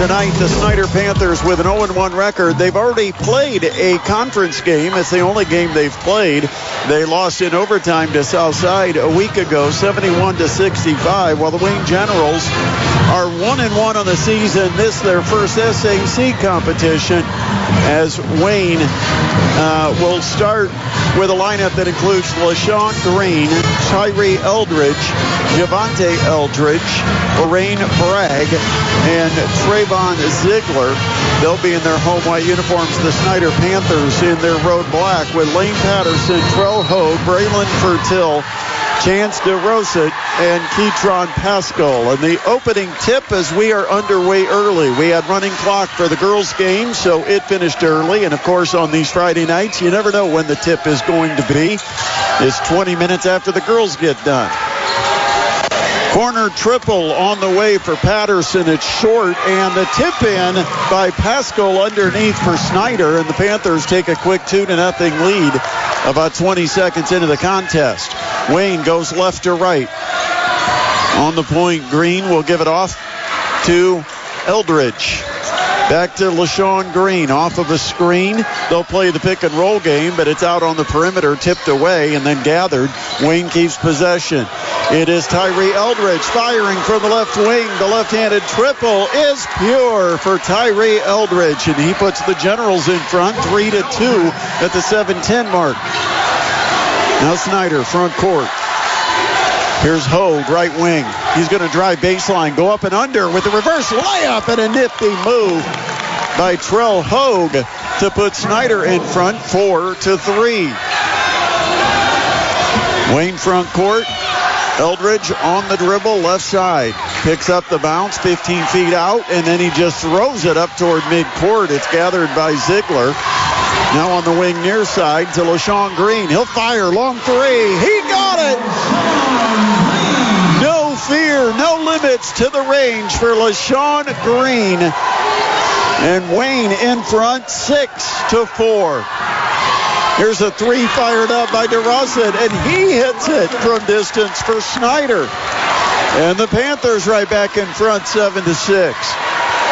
Tonight, the Snider Panthers with an 0-1 record. They've already played a conference game. It's the only game they've played. They lost in overtime to Southside a week ago, 71-65, while the Wayne Generals are 1-1 on the season. This is their first SAC competition, as Wayne will start with a lineup that includes LaShawn Green, Tyree Eldridge, Javante Eldridge, Lorraine Bragg, and Trayvon Ziegler. They'll be in their home white uniforms. The Snider Panthers in their road black with Lane Patterson, Trell Hogue, Braylon Fertil, Chance DeRosa, and Keytron Pascal. And the opening tip as we are underway early. We had running clock for the girls' game, so it finished early. And, of course, on these Friday nights, you never know when the tip is going to be. It's 20 minutes after the girls get done. Corner triple on the way for Patterson. It's short, and the tip in by Pascal underneath for Snider, and the Panthers take a quick 2-0 lead about 20 seconds into the contest. Wayne goes left to right. On the point, Green will give it off to Eldridge. Back to LaShawn Green off of a screen. They'll play the pick and roll game, but it's out on the perimeter, tipped away, and then gathered. Wayne keeps possession. It is Tyree Eldridge firing from the left wing. The left-handed triple is pure for Tyree Eldridge, and he puts the Generals in front 3-2 at the 7:10 mark. Now Snider, front court. Here's Hogue, right wing. He's going to drive baseline, go up and under with a reverse layup and a nifty move by Trell Hogue to put Snider in front 4-3. Wayne front court. Eldridge on the dribble, left side. Picks up the bounce, 15 feet out, and then he just throws it up toward midcourt. It's gathered by Ziegler. Now on the wing near side to LaShawn Green. He'll fire, long three. He got it! No fear, no limits to the range for LaShawn Green. And Wayne in front, 6-4. Here's a three fired up by DeRosa, and he hits it from distance for Snider. And the Panthers right back in front, 7-6.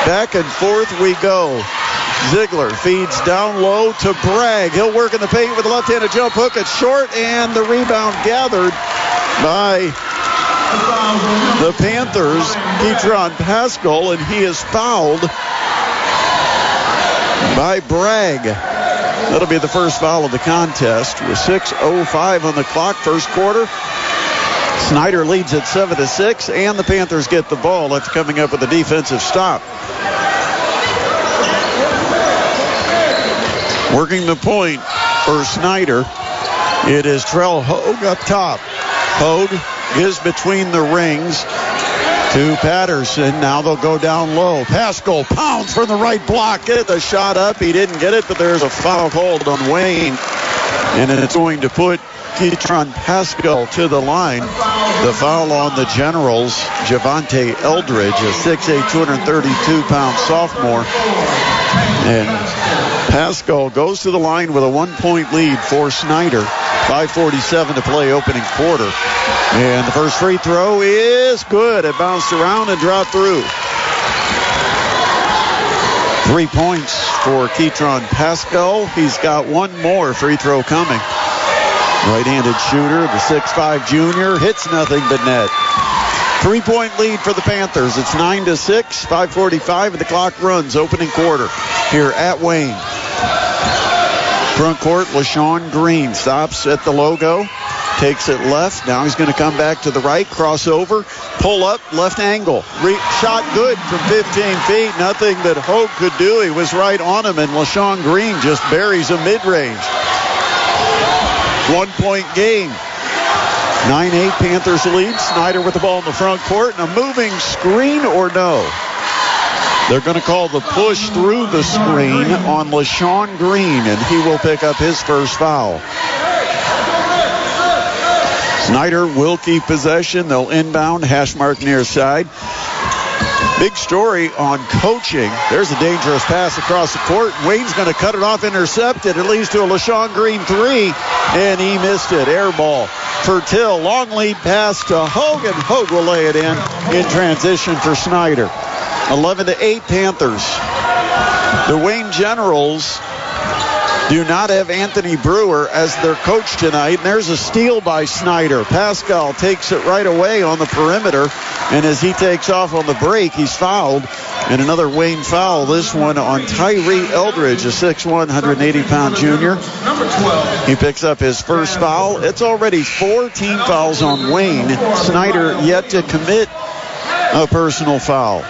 Back and forth we go. Ziegler feeds down low to Bragg. He'll work in the paint with a left-handed jump hook. It's short, and the rebound gathered by the Panthers, Keytron Pascal, and he is fouled by Bragg. That'll be the first foul of the contest with 6:05 on the clock, first quarter. Snider leads at 7-6, and the Panthers get the ball after coming up with a defensive stop. Working the point for Snider, it is Trell Hogue up top. Hogue is between the rings to Patterson. Now they'll go down low. Pascal pounds from the right block. Get the shot up. He didn't get it, but there's a foul called on Wayne. And it's going to put Keytron Pascal to the line. The foul on the Generals, Javante Eldridge, a 6'8", 232-pound sophomore. And Pascal goes to the line with a 1-point lead for Snider. 5:47 to play opening quarter. And the first free throw is good. It bounced around and dropped through. 3 points for Keytron Pascal. He's got one more free throw coming. Right-handed shooter, the 6'5 junior, hits nothing but net. 3-point lead for the Panthers. It's 9-6, 5:45, and the clock runs. Opening quarter here at Wayne. Front court, LaShawn Green stops at the logo, takes it left. Now he's going to come back to the right, crossover, pull up, left angle. Shot good from 15 feet. Nothing that Hogue could do. He was right on him, and LaShawn Green just buries a mid-range. 1-point game. 9-8 Panthers lead. Snider with the ball in the front court, and a moving screen or no? They're going to call the push through the screen on LaShawn Green, and he will pick up his first foul. Snider will keep possession. They'll inbound, hash mark near side. Big story on coaching. There's a dangerous pass across the court. Wayne's going to cut it off, intercepted. It leads to a LaShawn Green three, and he missed it. Air ball. Fertil, long lead pass to Hogue, and Hogue will lay it in transition for Snider. 11-8 Panthers. The Wayne Generals do not have Anthony Brewer as their coach tonight. And there's a steal by Snider. Pascal takes it right away on the perimeter. And as he takes off on the break, he's fouled. And another Wayne foul, this one on Tyree Eldridge, a 6'1", 180-pound junior. He picks up his first foul. It's already 4 team fouls on Wayne. Snider yet to commit a personal foul.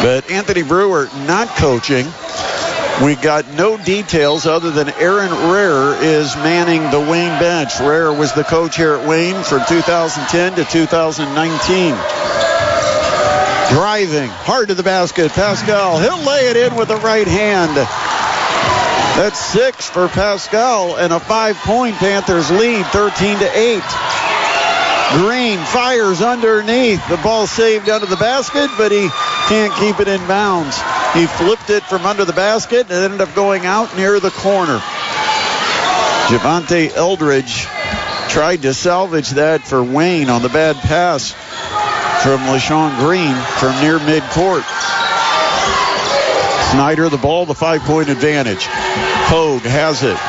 But Anthony Brewer not coaching. We got no details other than Aaron Rare is manning the Wayne bench. Rare was the coach here at Wayne from 2010 to 2019. Driving hard to the basket. Pascal, he'll lay it in with the right hand. That's 6 for Pascal and a 5-point Panthers lead, 13-8. Green fires underneath. The ball saved under the basket, but he can't keep it in bounds. He flipped it from under the basket and ended up going out near the corner. Javante Eldridge tried to salvage that for Wayne on the bad pass from LaShawn Green from near midcourt. Snider the ball, the 5-point advantage. Hogue has it.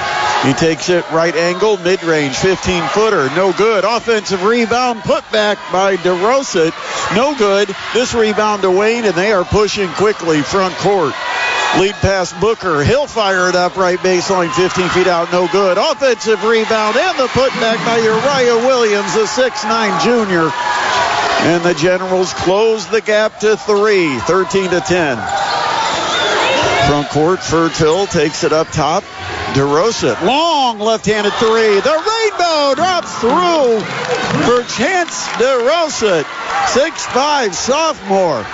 He takes it right angle, mid-range, 15-footer, no good. Offensive rebound, put back by DeRosa, no good. This rebound to Wayne, and they are pushing quickly front court. Lead pass Booker, he'll fire it up right baseline, 15 feet out, no good. Offensive rebound and the putback by Uriah Williams, the 6'9" junior. And the Generals close the gap to 3, 13-10. Front court, Fertil takes it up top. DeRosa, long left-handed 3. The rainbow drops through for Chance DeRosa, 6'5", sophomore.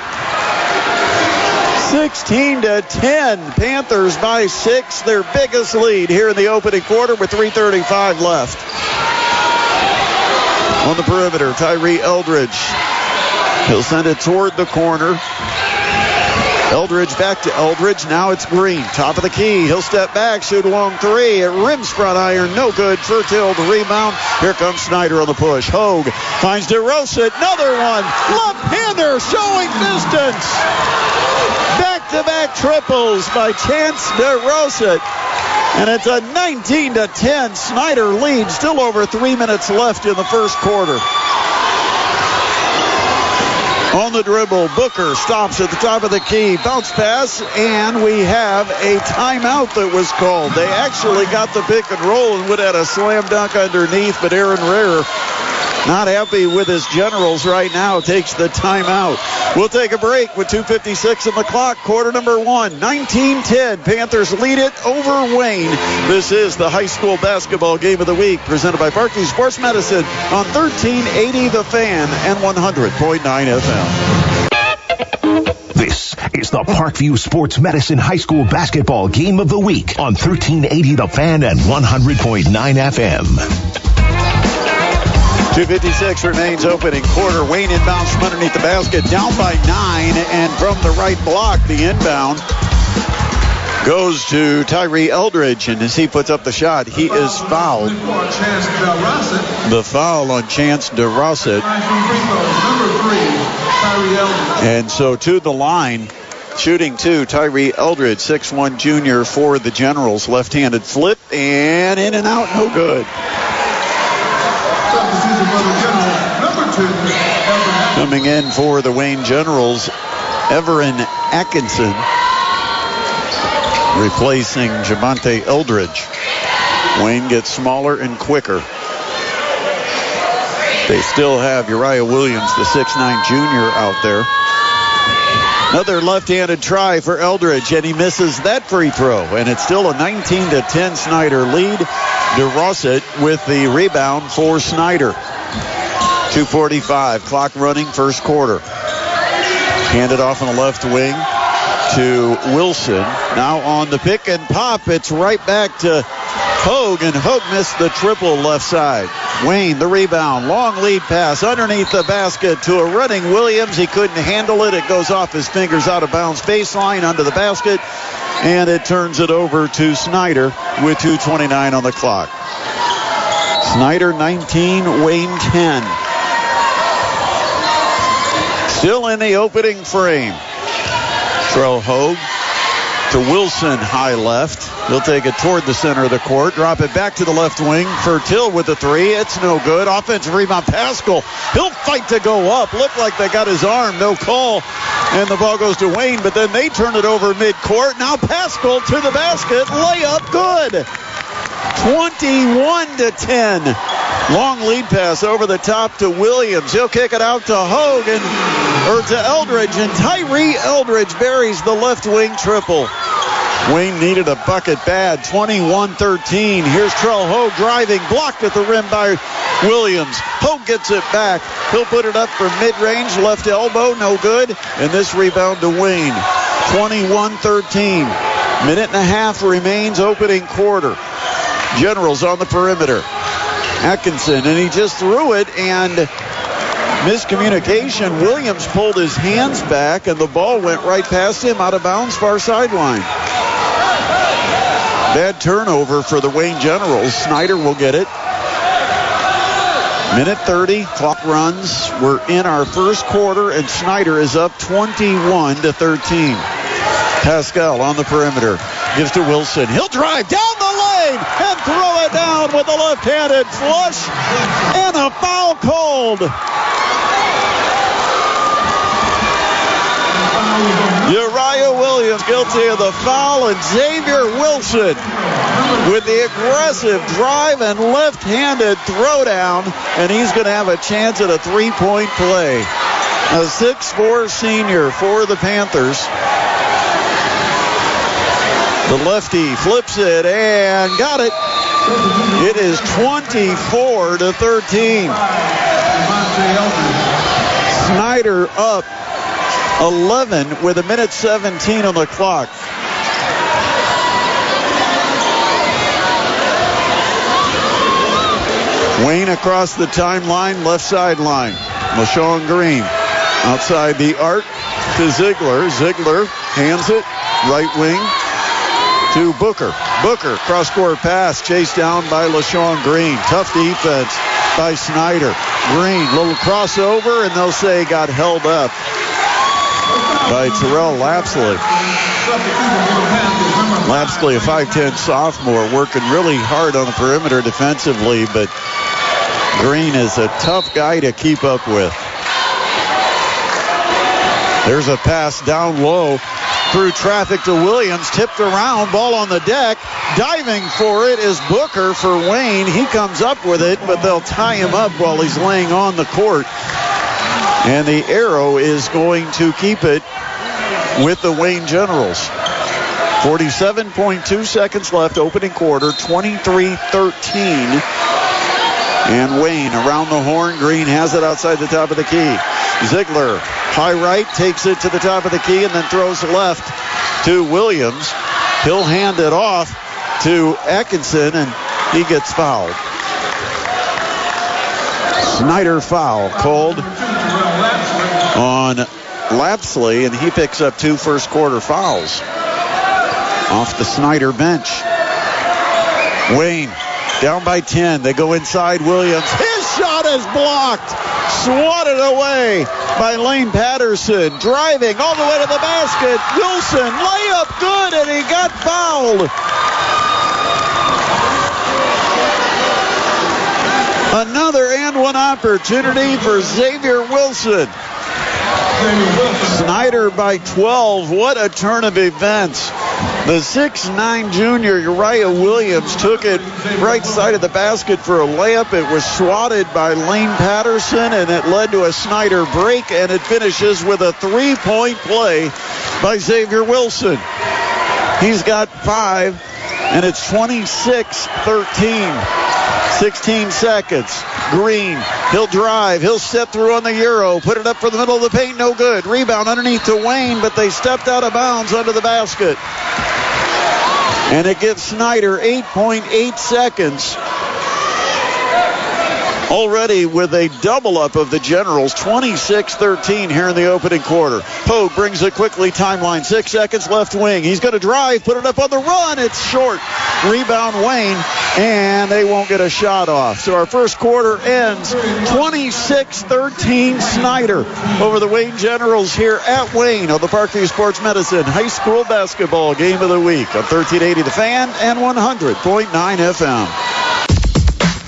16-10. Panthers by 6, their biggest lead here in the opening quarter with 3:35 left. On the perimeter, Tyree Eldridge. He'll send it toward the corner. Eldridge back to Eldridge. Now it's Green. Top of the key. He'll step back, shoot a long 3. It rims front iron. No good. Fertil the rebound. Here comes Snider on the push. Hogue finds DeRosa. Another one. Left-hander showing distance. Back-to-back triples by Chance DeRosa. And it's a 19-10 Snider lead. Still over 3 minutes left in the first quarter. On the dribble, Booker stops at the top of the key. Bounce pass, and we have a timeout that was called. They actually got the pick and roll and would have had a slam dunk underneath, but Aaron Rare, not happy with his Generals right now, takes the timeout. We'll take a break with 2:56 on the clock. Quarter number 1, 19-10. Panthers lead it over Wayne. This is the high school basketball game of the week, presented by Parkview Sports Medicine on 1380 The Fan and 100.9 FM. This is the Parkview Sports Medicine High School Basketball Game of the Week on 1380 The Fan and 100.9 FM. 2:56 remains opening quarter. Wayne inbounds from underneath the basket, down by 9, and from the right block, the inbound goes to Tyree Eldridge, and as he puts up the shot, he is fouled. The foul on Chance DeRosa. And so to the line, shooting 2, Tyree Eldridge, 6'1" junior for the Generals. Left-handed flip, and in and out, no good. Coming in for the Wayne Generals, Everin Atkinson, replacing Javante Eldridge. Wayne gets smaller and quicker. They still have Uriah Williams, the 6'9" junior, out there. Another left-handed try for Eldridge, and he misses that free throw. And it's still a 19-10 Snider lead. DeRosa with the rebound for Snider. 2:45, clock running, first quarter. Handed off on the left wing to Wilson. Now on the pick and pop, it's right back to Hogue, and Hogue missed the triple left side. Wayne, the rebound, long lead pass underneath the basket to a running Williams. He couldn't handle it. It goes off his fingers, out of bounds, baseline, under the basket, and it turns it over to Snider with 2:29 on the clock. Snider 19, Wayne 10. Still in the opening frame. Throw Hogue to Wilson, high left. He'll take it toward the center of the court. Drop it back to the left wing. Fertil with the three. It's no good. Offensive rebound. Pascal. He'll fight to go up. Looked like they got his arm. No call. And the ball goes to Wayne, but then they turn it over midcourt. Now Pascal to the basket. Layup good. 21-10. Long lead pass over the top to Williams. He'll kick it out to Hogan or to Eldridge, and Tyree Eldridge buries the left wing triple. Wayne needed a bucket bad. 21-13. Here's Trell Hogue driving, blocked at the rim by Williams. Hogue gets it back. He'll put it up for mid-range, left elbow, no good. And this rebound to Wayne. 21-13. Minute and a half remains, opening quarter. Generals on the perimeter. Atkinson, and he just threw it, and miscommunication. Williams pulled his hands back, and the ball went right past him, out of bounds, far sideline. Bad turnover for the Wayne Generals. Snider will get it. Minute 30, clock runs. We're in our first quarter, and Snider is up 21-13. Pascal on the perimeter. Gives to Wilson. He'll drive down the lane and throw it down with a left-handed flush, and a foul called. Uriah Williams guilty of the foul, and Xavier Wilson with the aggressive drive and left-handed throwdown, and he's going to have a chance at a three-point play. A 6'4" senior for the Panthers. The lefty flips it and got it. It is 24-13. Snider up 11 with a minute 17 on the clock. Wayne across the timeline, left sideline. LaShawn Green outside the arc to Ziegler. Ziegler hands it right wing to Booker. Booker, cross-court pass, chased down by LaShawn Green. Tough defense by Snider. Green, little crossover, and they'll say got held up by Terrell Lapsley. Lapsley, a 5'10 sophomore, working really hard on the perimeter defensively, but Green is a tough guy to keep up with. There's a pass down low. Through traffic to Williams, tipped around, ball on the deck. Diving for it is Booker for Wayne. He comes up with it, but they'll tie him up while he's laying on the court. And the arrow is going to keep it with the Wayne Generals. 47.2 seconds left, opening quarter, 23-13. And Wayne around the horn. Green has it outside the top of the key. Ziegler, high right, takes it to the top of the key and then throws left to Williams. He'll hand it off to Atkinson, and he gets fouled. Snider foul called on Lapsley, and he picks up 2 first quarter fouls off the Snider bench. Wayne down by 10. They go inside Williams. His shot is blocked. Swatted away by Lane Patterson. Driving all the way to the basket. Wilson, layup good, and he got fouled. Another and one opportunity for Xavier Wilson. Snider by 12. What a turn of events. The 6'9" junior Uriah Williams took it right side of the basket for a layup. It was swatted by Lane Patterson, and it led to a Snider break, and it finishes with a three-point play by Xavier Wilson. He's got 5, and it's 26-13. 16 seconds. Green, he'll drive. He'll step through on the Euro. Put it up for the middle of the paint. No good. Rebound underneath to Wayne, but they stepped out of bounds under the basket. And it gives Snider 8.8 seconds already with a double up of the Generals, 26-13 here in the opening quarter. Pogue brings it quickly, timeline, 6 seconds left wing. He's going to drive, put it up on the run. It's short. Rebound Wayne, and they won't get a shot off. So our first quarter ends 26-13 Snider over the Wayne Generals here at Wayne on the Parkview Sports Medicine High School Basketball Game of the Week on 1380 The Fan and 100.9 FM.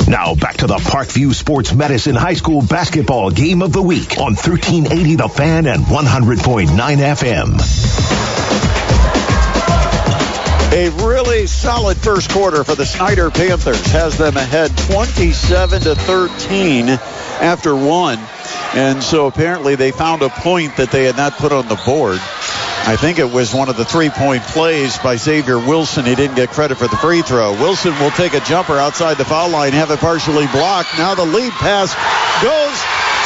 Now back to the Parkview Sports Medicine High School Basketball Game of the Week on 1380 The Fan and 100.9 FM. A really solid first quarter for the Snider Panthers. Has them ahead 27-13 after one. And so apparently they found a point that they had not put on the board. I think it was one of the three-point plays by Xavier Wilson. He didn't get credit for the free throw. Wilson will take a jumper outside the foul line, have it partially blocked. Now the lead pass goes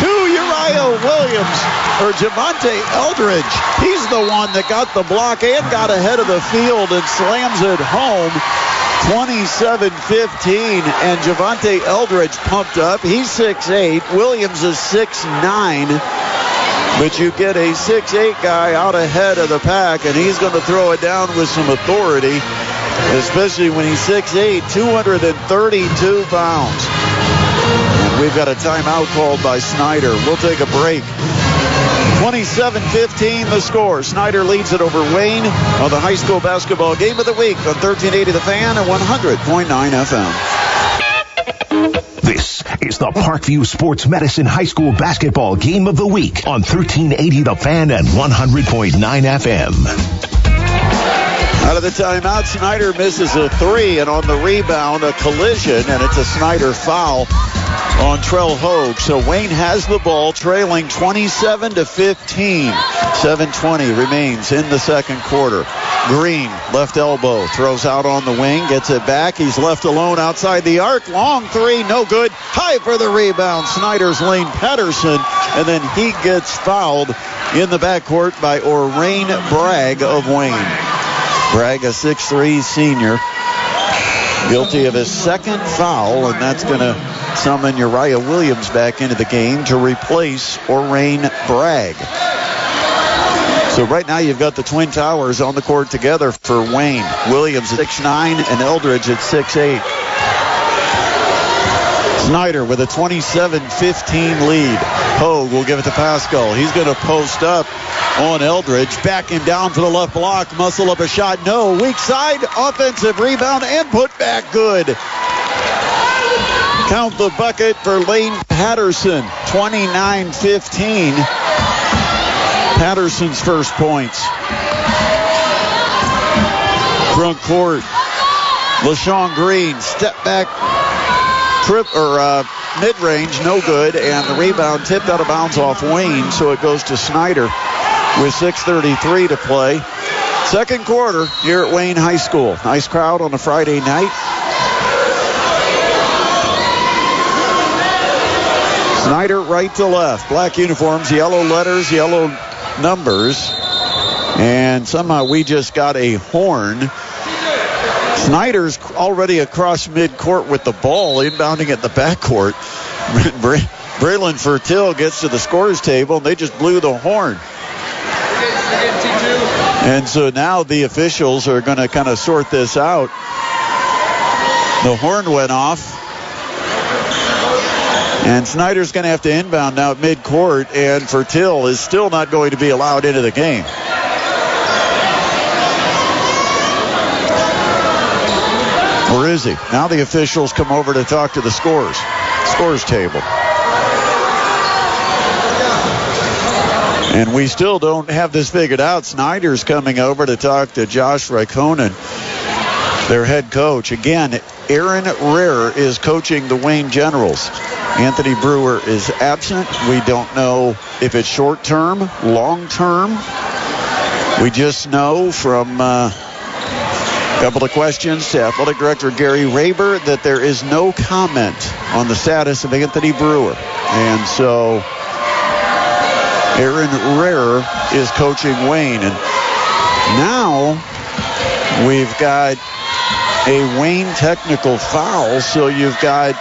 to Uriah Williams, or Javante Eldridge. He's the one that got the block and got ahead of the field and slams it home. 27-15, and Javante Eldridge pumped up. He's 6'8". Williams is 6'9". But you get a 6'8" guy out ahead of the pack, and he's going to throw it down with some authority, especially when he's 6'8", 232 pounds. And we've got a timeout called by Snider. We'll take a break. 27-15 the score. Snider leads it over Wayne on the high school basketball game of the week on 1380 The Fan and 100.9 FM. This is the Parkview Sports Medicine High School Basketball Game of the Week on 1380 The Fan and 100.9 FM. Out of the timeout, Snider misses a three, and on the rebound, a collision, and it's a Snider foul on Trell Hogue. So Wayne has the ball, trailing 27-15. 7:20 remains in the second quarter. Green, left elbow, throws out on the wing, gets it back. He's left alone outside the arc. Long three, no good. High for the rebound. Snider's Lane Patterson, and then he gets fouled in the backcourt by Orain Bragg of Wayne. Bragg, a 6'3" senior, guilty of his second foul, and that's going to summon Uriah Williams back into the game to replace Orain Bragg. So right now you've got the Twin Towers on the court together for Wayne. Williams at 6'9" and Eldridge at 6'8". Snider with a 27-15 lead. Hogue will give it to Pascal. He's going to post up on Eldridge. Back him down to the left block. Muscle up a shot. No. Weak side. Offensive rebound and put back. Good. Count the bucket for Lane Patterson. 29-15. Patterson's first points. Front court. LaShawn Green, step back, mid-range, no good, and the rebound tipped out of bounds off Wayne, so it goes to Snider with 6:33 to play. Second quarter here at Wayne High School. Nice crowd on a Friday night. Snider right to left. Black uniforms, yellow letters, yellow numbers. And somehow we just got a horn. Snider's already across midcourt with the ball, inbounding at the backcourt. Braylon Fertil gets to the scorer's table, and they just blew the horn. And so now the officials are going to kind of sort this out. The horn went off. And Snider's going to have to inbound now at midcourt, and Fertil is still not going to be allowed into the game. Or is he? Now the officials come over to talk to the scores table. And we still don't have this figured out. Snider's coming over to talk to Josh Raikkonen, their head coach. Again, Aaron Rehr is coaching the Wayne Generals. Anthony Brewer is absent. We don't know if it's short-term, long-term. We just know from a couple of questions to Athletic Director Gary Raber that there is no comment on the status of Anthony Brewer. And so Aaron Rehr is coaching Wayne. And now we've got a Wayne technical foul, so you've got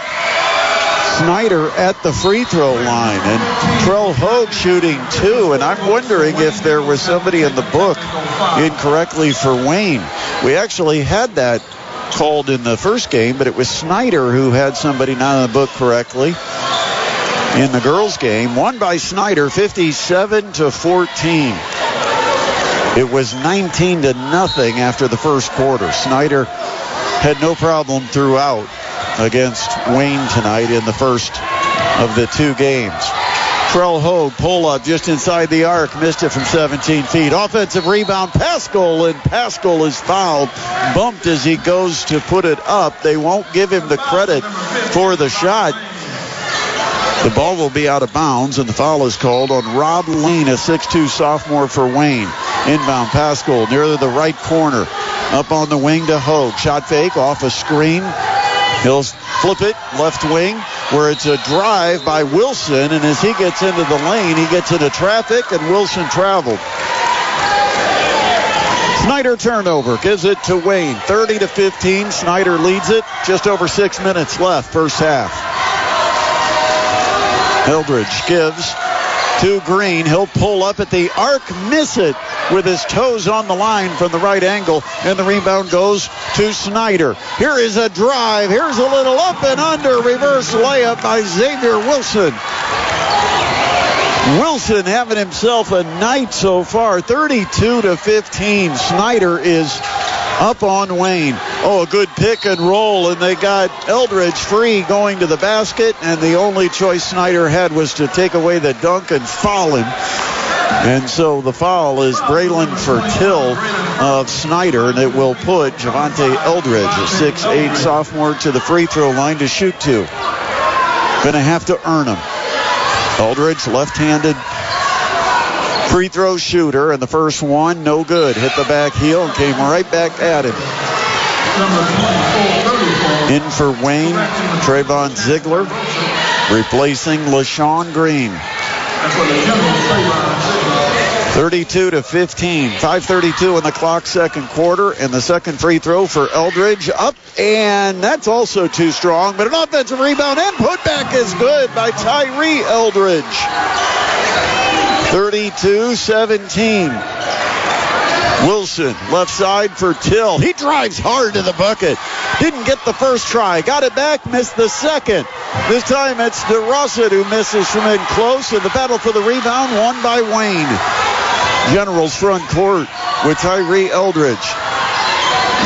Snider at the free throw line, and Trell Hogue shooting 2. And I'm wondering if there was somebody in the book incorrectly for Wayne. We actually had that called in the first game, but it was Snider who had somebody not in the book correctly in the girls' game. Won by Snider, 57-14. It was 19-0 after the first quarter. Snider had no problem throughout against Wayne tonight in the first of the 2 games. Trell Hogue, pull up just inside the arc, missed it from 17 feet. Offensive rebound, Pascal, and Pascal is fouled. Bumped as he goes to put it up. They won't give him the credit for the shot. The ball will be out of bounds, and the foul is called on Rob Lane, a 6'2 sophomore for Wayne. Inbound, Pascal near the right corner. Up on the wing to Hogue. Shot fake off a screen. He'll flip it left wing where it's a drive by Wilson, and as he gets into the lane, he gets into traffic, and Wilson traveled. Snider turnover gives it to Wayne. 30-15. Snider leads it. Just over 6 minutes left, first half. Eldridge gives to Green. He'll pull up at the arc, miss it with his toes on the line from the right angle, and the rebound goes to Snider. Here is a drive. Here's a little up and under reverse layup by Xavier Wilson. Wilson having himself a night so far. 32-15. Snider is up on Wayne. Oh, a good pick and roll, and they got Eldridge free going to the basket, and the only choice Snider had was to take away the dunk and foul him. And so the foul is Braylon Fertil of Snider, and it will put Javante Eldridge, a 6'8 sophomore, to the free throw line to shoot 2. Going to have to earn them. Eldridge, left-handed free throw shooter, and the first one, no good. Hit the back heel and came right back at him. In for Wayne, Trayvon Ziegler, replacing LaShawn Green. 32-15, 5:32 in the clock, second quarter, and the second free throw for Eldridge up, and that's also too strong, but an offensive rebound and putback is good by Tyree Eldridge. 32-17. Wilson, left side for Till. He drives hard to the bucket. Didn't get the first try. Got it back, missed the second. This time it's DeRossett who misses from in close, and the battle for the rebound won by Wayne. Generals front court with Tyree Eldridge.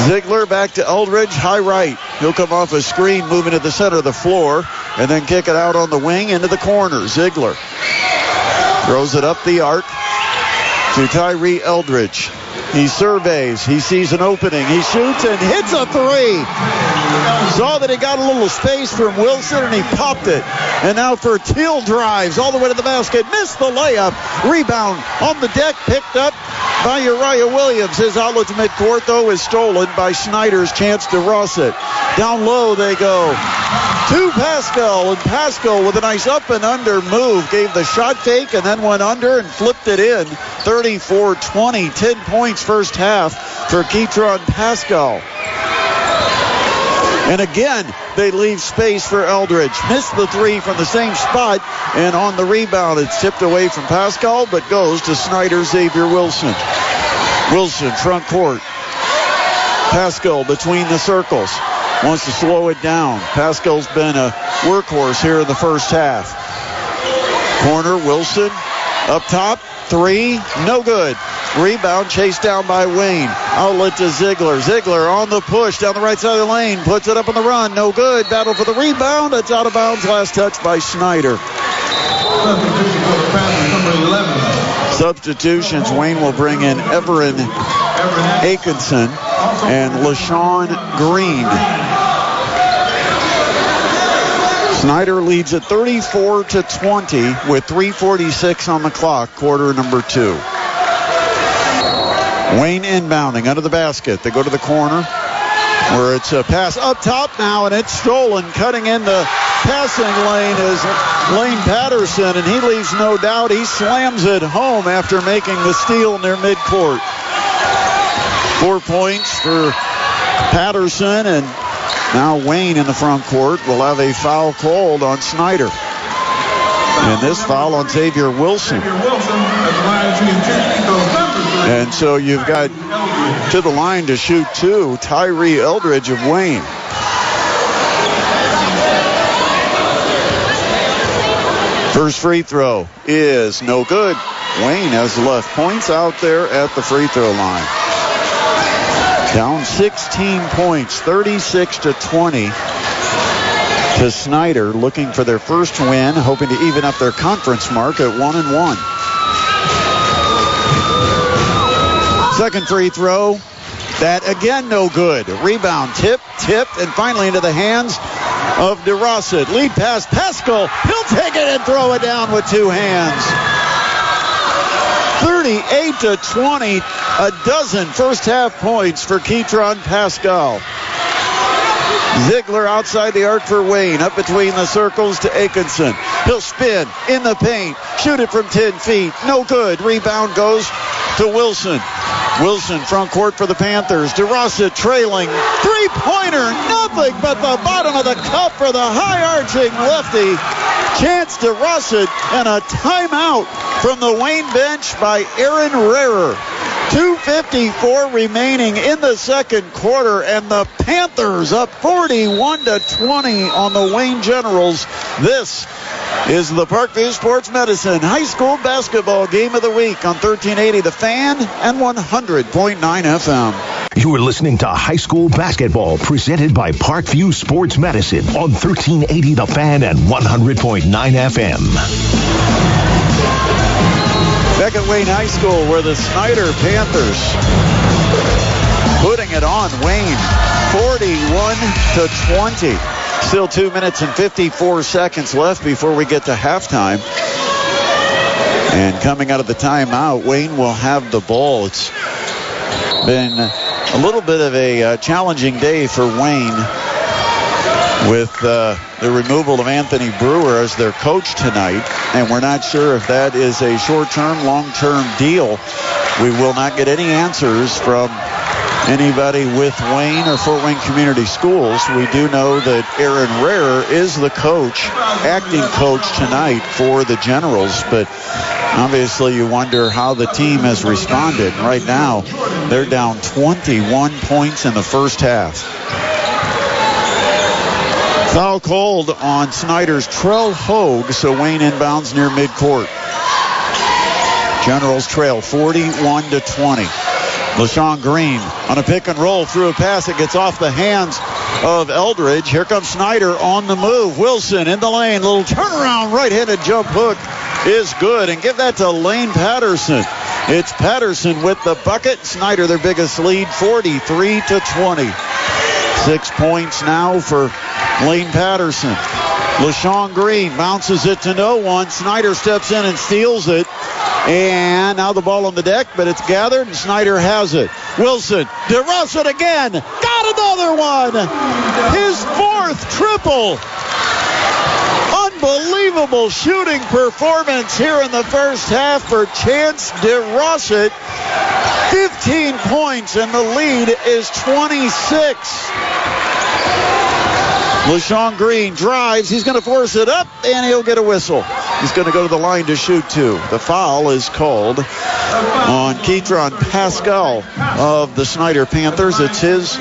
Ziegler back to Eldridge, high right. He'll come off a screen, moving to the center of the floor, and then kick it out on the wing into the corner. Ziegler throws it up the arc to Tyree Eldridge. He surveys. He sees an opening. He shoots and hits a 3. Saw that he got a little space from Wilson, and he popped it. And now Fertil drives all the way to the basket. Missed the layup. Rebound on the deck, picked up by Uriah Williams. His outlet to midcourt, though, is stolen by Snider's Chance DeRossett. Down low they go to Pascal, and Pascal with a nice up and under move gave the shot fake and then went under and flipped it in. 34-20, 10 points first half for Ketron Pascal. And again, they leave space for Eldridge. Missed the 3 from the same spot, and on the rebound, it's tipped away from Pascal, but goes to Snider Xavier Wilson. Wilson, front court. Pascal between the circles. Wants to slow it down. Pascal's been a workhorse here in the first half. Corner, Wilson, up top, 3, no good. Rebound chased down by Wayne. Outlet to Ziegler. Ziegler on the push down the right side of the lane. Puts it up on the run. No good. Battle for the rebound. It's out of bounds. Last touch by Snider. Substitutions. Wayne will bring in Everin Atkinson and LaShawn Green. Snider leads at 34-20 with 3:46 on the clock, quarter number 2. Wayne inbounding under the basket. They go to the corner where it's a pass up top now, and it's stolen. Cutting in the passing lane is Lane Patterson, and he leaves no doubt. He slams it home after making the steal near midcourt. 4 points for Patterson, and Now Wayne in the front court will have a foul called on Snider. And this foul on Xavier Wilson. And so you've got to the line to shoot 2, Tyree Eldridge of Wayne. First free throw is no good. Wayne has left points out there at the free throw line. Down 16 points, 36-20 to Snider, looking for their first win, hoping to even up their conference mark at 1-1. Second free throw, that again no good. Rebound, tip, and finally into the hands of DeRosset. Lead pass, Pascal. He'll take it and throw it down with 2 hands. 38-20, a dozen first half points for Ketron Pascal. Ziegler outside the arc for Wayne, up between the circles to Aikenson. He'll spin in the paint, shoot it from 10 feet, no good. Rebound goes to Wilson. Wilson front court for the Panthers. DeRosset trailing, three-pointer, nothing but the bottom of the cup for the high-arching lefty. Chance DeRosset and a timeout from the Wayne bench by Aaron Rarer. 2:54 remaining in the second quarter, and the Panthers up 41-20 on the Wayne Generals. This is the Parkview Sports Medicine High School Basketball Game of the Week on 1380 The Fan and 100.9 FM. You are listening to High School Basketball presented by Parkview Sports Medicine on 1380 The Fan and 100.9 FM. Back at Wayne High School, where the Snider Panthers putting it on Wayne, 41-20. Still 2 minutes and 54 seconds left before we get to halftime. And coming out of the timeout, Wayne will have the ball. It's been a little bit of a challenging day for Wayne with the removal of Anthony Brewer as their coach tonight. And we're not sure if that is a short-term, long-term deal. We will not get any answers from anybody with Wayne or Fort Wayne Community Schools. We do know that Aaron Rarer is the coach, acting coach tonight for the Generals, but obviously you wonder how the team has responded. Right now, they're down 21 points in the first half. Foul called on Snider's Trell Hogue, so Wayne inbounds near midcourt. Generals trail 41-20. LaShawn Green on a pick and roll through a pass. It gets off the hands of Eldridge. Here comes Snider on the move. Wilson in the lane. Little turnaround right-handed jump hook is good. And give that to Lane Patterson. It's Patterson with the bucket. Snider their biggest lead, 43-20. 6 points now for Lane Patterson. LaShawn Green bounces it to no one. Snider steps in and steals it. And now the ball on the deck, but it's gathered, and Snider has it. Wilson, DeRosset again. Got another one. His fourth triple. Unbelievable shooting performance here in the first half for Chance DeRosset. 15 points, and the lead is 26. LaShawn Green drives. He's going to force it up, and he'll get a whistle. He's going to go to the line to shoot 2. The foul is called on Ketron Pascal of the Snider Panthers. It's his,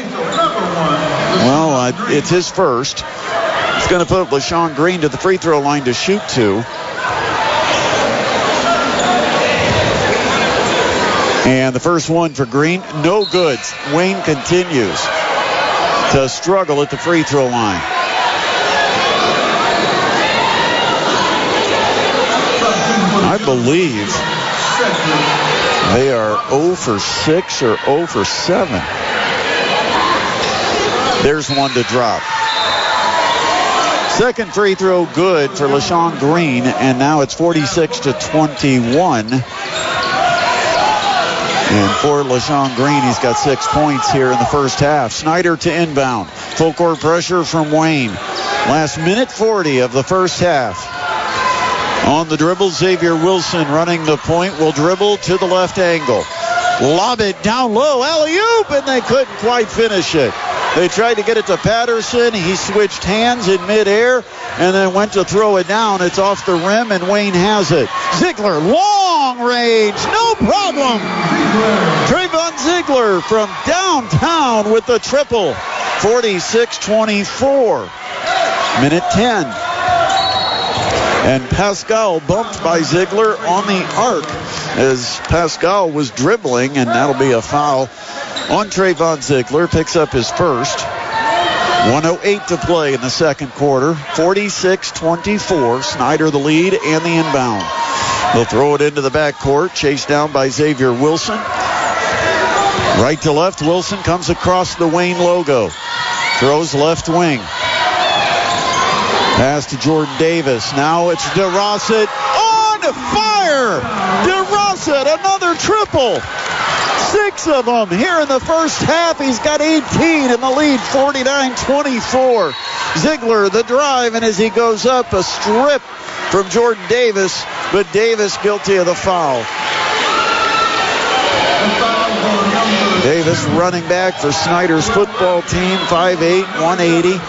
it's his first. He's going to put LaShawn Green to the free throw line to shoot 2. And the first one for Green, no good. Wayne continues to struggle at the free throw line. I believe they are 0 for 6 or 0 for 7. There's one to drop. Second free throw good for LaShawn Green, and now it's 46-21. And for LaShawn Green, he's got 6 points here in the first half. Snider to inbound. Full court pressure from Wayne. Last minute 40 of the first half. On the dribble, Xavier Wilson running the point will dribble to the left angle. Lob it down low, alley-oop, and they couldn't quite finish it. 11 points They tried to get it to Patterson. He switched hands in midair and then went to throw it down. It's off the rim, and Wayne has it. Ziegler, long range, no problem. Trayvon Ziegler from downtown with the triple. 46-24. Minute 10. And Pascal bumped by Ziegler on the arc as Pascal was dribbling, and that'll be a foul on Trayvon Ziegler. Picks up his first. 1:08 to play in the second quarter. 46-24. Snider the lead and the inbound. They'll throw it into the backcourt. Chased down by Xavier Wilson. Right to left, Wilson comes across the Wayne logo. Throws left wing. Pass to Jordan Davis. Now it's DeRossett on fire. DeRossett, another triple. 6 of them here in the first half. He's got 18 in the lead, 49-24. Ziegler, the drive, and as he goes up, a strip from Jordan Davis, but Davis guilty of the foul. Davis running back for Snider's football team, 5'8", 180.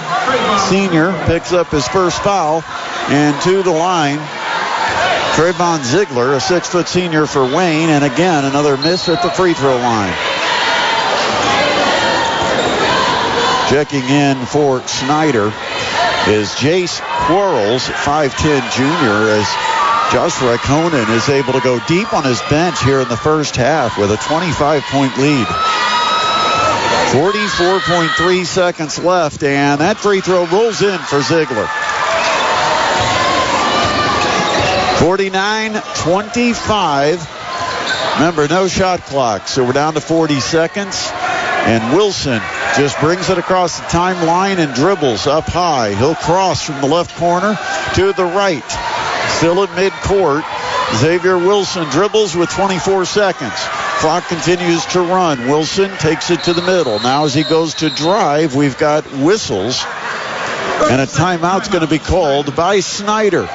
Senior picks up his first foul, and to the line, Trayvon Ziegler, a 6-foot senior for Wayne, and again, another miss at the free throw line. Checking in for Snider is Jace Quarles, 5'10" junior, as Joshua Conan is able to go deep on his bench here in the first half with a 25-point lead. 44.3 seconds left, and that free throw rolls in for Ziegler. 49-25. Remember, no shot clock, so we're down to 40 seconds. And Wilson just brings it across the timeline and dribbles up high. He'll cross from the left corner to the right. Still at midcourt. Xavier Wilson dribbles with 24 seconds. Clock continues to run. Wilson takes it to the middle. Now as he goes to drive, we've got whistles. And a timeout's going to be called by Snider.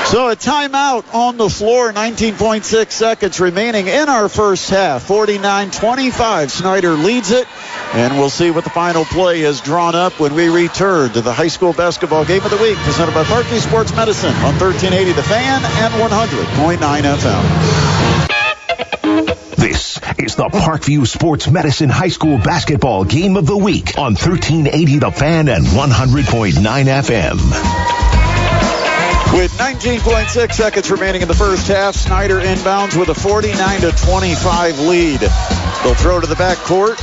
So a timeout on the floor, 19.6 seconds remaining in our first half. 49-25, Snider leads it, and we'll see what the final play is drawn up when we return to the high school basketball game of the week, presented by Parkview Sports Medicine on 1380 The Fan and 100.9 FM. This is the Parkview Sports Medicine High School Basketball Game of the Week on 1380 The Fan and 100.9 FM. With 19.6 seconds remaining in the first half, Snider inbounds with a 49-25 lead. They'll throw to the backcourt.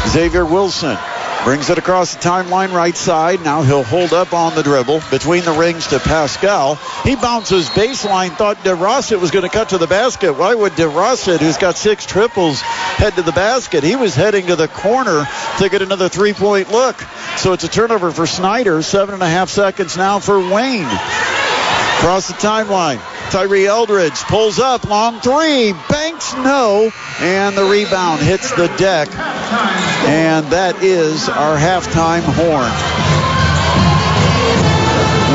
Xavier Wilson brings it across the timeline right side. Now he'll hold up on the dribble between the rings to Pascal. He bounces baseline, thought DeRossett was going to cut to the basket. Why would DeRossett, who's got 6 triples, head to the basket? He was heading to the corner to get another three-point look. So it's a turnover for Snider. 7.5 seconds now for Wayne. Across the timeline, Tyree Eldridge pulls up, long three, banks no, and the rebound hits the deck. And that is our halftime horn.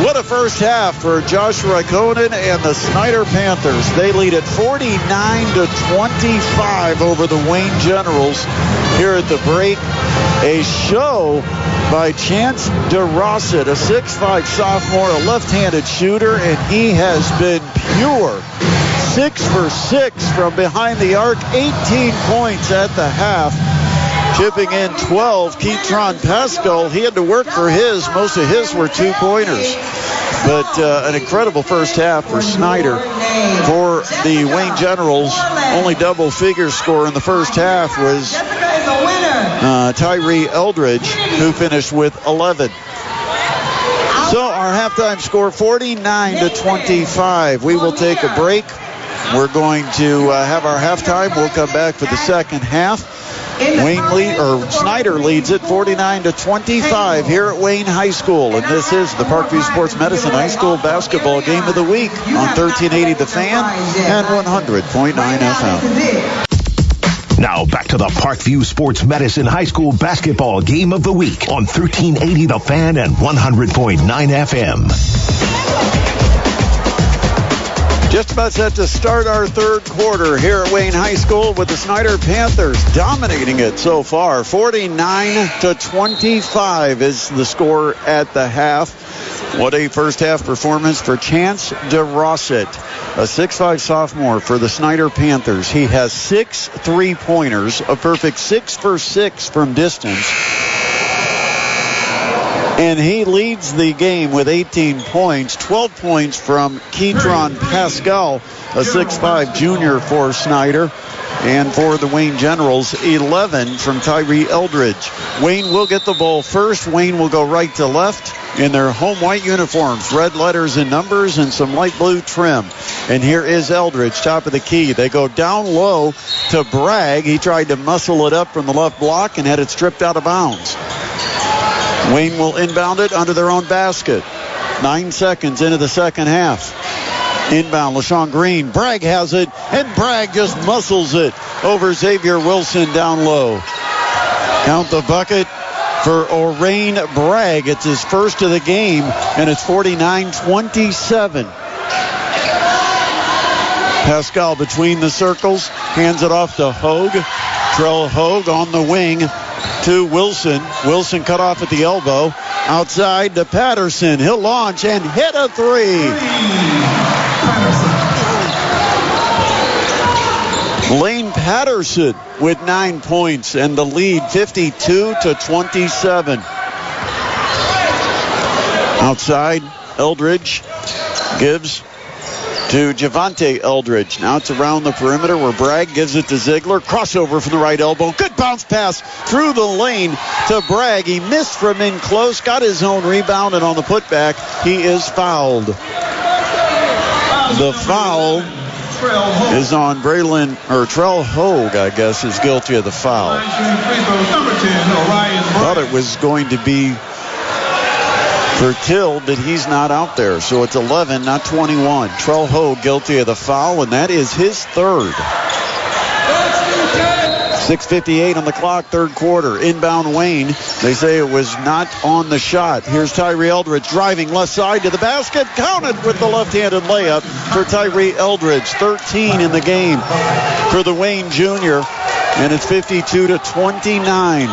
What a first half for Joshua Conan and the Snider Panthers. They lead at 49-25 over the Wayne Generals here at the break. A show by Chance DeRossett, a 6'5 sophomore, a left-handed shooter, and he has been pure. 6 for 6 from behind the arc, 18 points at the half. Chipping in 12, Keatron Pascal, he had to work for his. Most of his were 2-pointers. But an incredible first half for Snider. For the Wayne Generals, only double-figure score in the first half was Tyree Eldridge, who finished with 11. So our halftime score, 49-25. We will take a break. We're going to have our halftime. We'll come back for the second half. Snider leads it 49-25 here at Wayne High School. And this is the Parkview Sports Medicine High School Basketball Game of the Week on 1380 The Fan and 100.9 FM. Now back to the Parkview Sports Medicine High School Basketball Game of the Week on 1380 The Fan and 100.9 FM. Just about set to start our third quarter here at Wayne High School with the Snider Panthers dominating it so far. 49-25 is the score at the half. What a first half performance for Chance DeRosset, a 6'5 sophomore for the Snider Panthers. He has 6 3-pointers, a perfect 6 for 6 from distance. And he leads the game with 18 points, 12 points from Ketron Pascal, a 6'5 junior for Snider. And for the Wayne Generals, 11 from Tyree Eldridge. Wayne will get the ball first. Wayne will go right to left in their home white uniforms, red letters and numbers and some light blue trim. And here is Eldridge, top of the key. They go down low to Bragg. He tried to muscle it up from the left block and had it stripped out of bounds. Wayne will inbound it under their own basket. 9 seconds into the second half. Inbound, LaShawn Green. Bragg has it, and Bragg just muscles it over Xavier Wilson down low. Count the bucket for Orain Bragg. It's his first of the game, and it's 49-27. Pascal between the circles, hands it off to Hogue. Trell Hogue on the wing to Wilson. Wilson cut off at the elbow. Outside to Patterson. He'll launch and hit a three. Lane Patterson with 9 points and the lead 52-27. Outside, Eldridge gives to Javante Eldridge. Now it's around the perimeter where Bragg gives it to Ziegler. Crossover from the right elbow. Good bounce pass through the lane to Bragg. He missed from in close, got his own rebound, and on the putback, he is fouled. The foul is on Trell Hogue, I guess, is guilty of the foul. Thought it was going to be for Till, but he's not out there. So it's 11, not 21. Trell Hogue guilty of the foul, and that is his third. 6:58 on the clock, third quarter. Inbound Wayne. They say it was not on the shot. Here's Tyree Eldridge driving left side to the basket. Counted with the left-handed layup for Tyree Eldridge. 13 in the game for the Wayne Junior, and it's 52-29.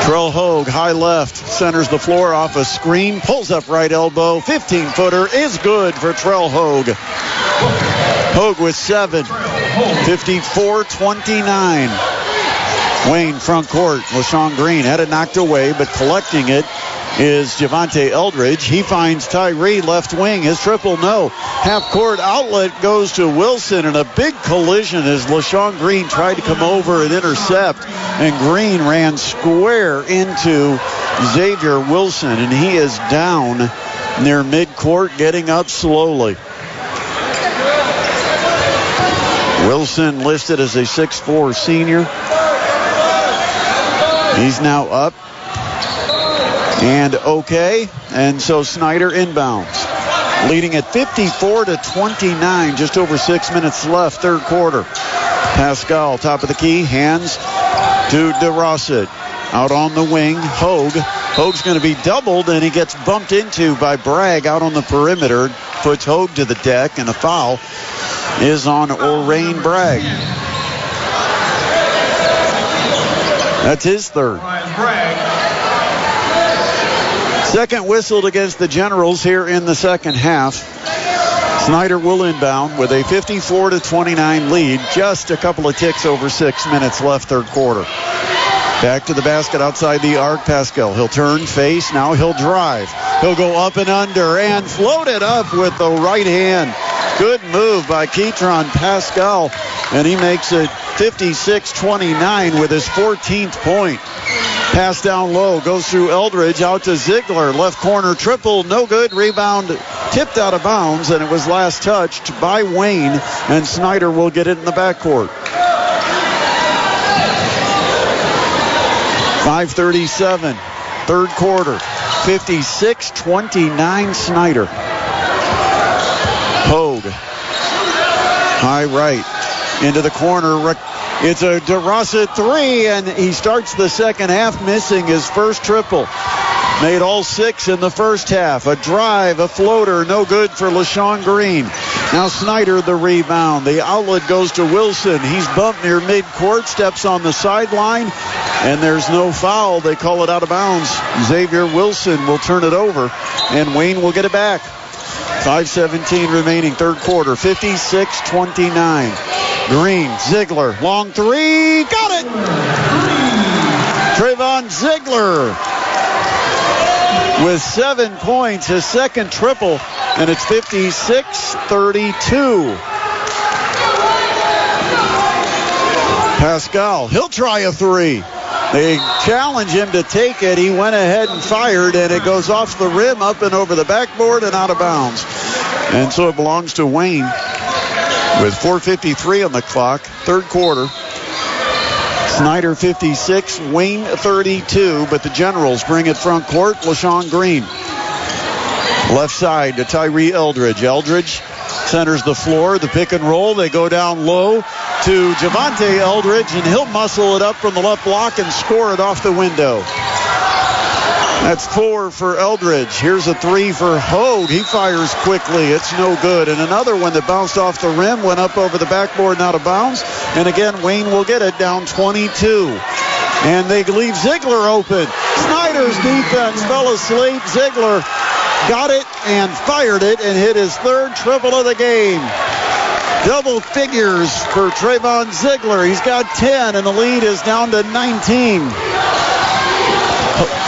Trell Hogue, high left, centers the floor off a screen, pulls up right elbow. 15-footer is good for Trell Hogue. Hogue with 7. 54-29. Wayne front court. LaShawn Green had it knocked away, but collecting it is Javante Eldridge. He finds Tyree left wing. His triple no. Half court outlet goes to Wilson, and a big collision as LaShawn Green tried to come over and intercept, and Green ran square into Xavier Wilson, and he is down near midcourt, getting up slowly. Wilson listed as a 6'4 senior. He's now up and okay, and so Snider inbounds, leading at 54-29, just over 6 minutes left, third quarter. Pascal, top of the key, hands to DeRosset. Out on the wing, Hogue. Hogue's going to be doubled, and he gets bumped into by Bragg out on the perimeter. Puts Hogue to the deck, and a foul is on Orain Bragg. That's his third. Second whistled against the Generals here in the second half. Snider will inbound with a 54-29 lead. Just a couple of ticks over 6 minutes left, third quarter. Back to the basket outside the arc. Pascal, he'll turn, face, now he'll drive. He'll go up and under and float it up with the right hand. Good move by Ketron Pascal, and he makes it 56-29 with his 14th point. Pass down low, goes through Eldridge, out to Ziegler. Left corner triple, no good. Rebound tipped out of bounds, and it was last touched by Wayne, and Snider will get it in the backcourt. 5:37, third quarter. 56-29 Snider. Hogue, high right, into the corner. It's a DeRosset three, and he starts the second half missing his first triple. Made all 6 in the first half. A drive, a floater, no good for LaShawn Green. Now Snider the rebound. The outlet goes to Wilson. He's bumped near midcourt, steps on the sideline, and there's no foul. They call it out of bounds. Xavier Wilson will turn it over, and Wayne will get it back. 5:17 remaining, third quarter, 56-29. Green, Ziegler, long three, got it! Trayvon Ziegler with 7 points, his second triple, and it's 56-32. Pascal, he'll try a three. They challenge him to take it. He went ahead and fired, and it goes off the rim, up and over the backboard, and out of bounds. And so it belongs to Wayne with 4:53 on the clock, third quarter. Snider 56, Wayne 32, but the Generals bring it front court. LaShawn Green. Left side to Tyree Eldridge. Eldridge centers the floor, the pick and roll. They go down low to Javonte Eldridge, and he'll muscle it up from the left block and score it off the window. That's 4 for Eldridge. Here's a 3 for Hogue. He fires quickly. It's no good. And another one that bounced off the rim, went up over the backboard and out of bounds. And again, Wayne will get it, down 22. And they leave Ziegler open. Snider's defense fell asleep. Ziegler got it and fired it and hit his third triple of the game. Double figures for Trayvon Ziegler. He's got 10, and the lead is down to 19.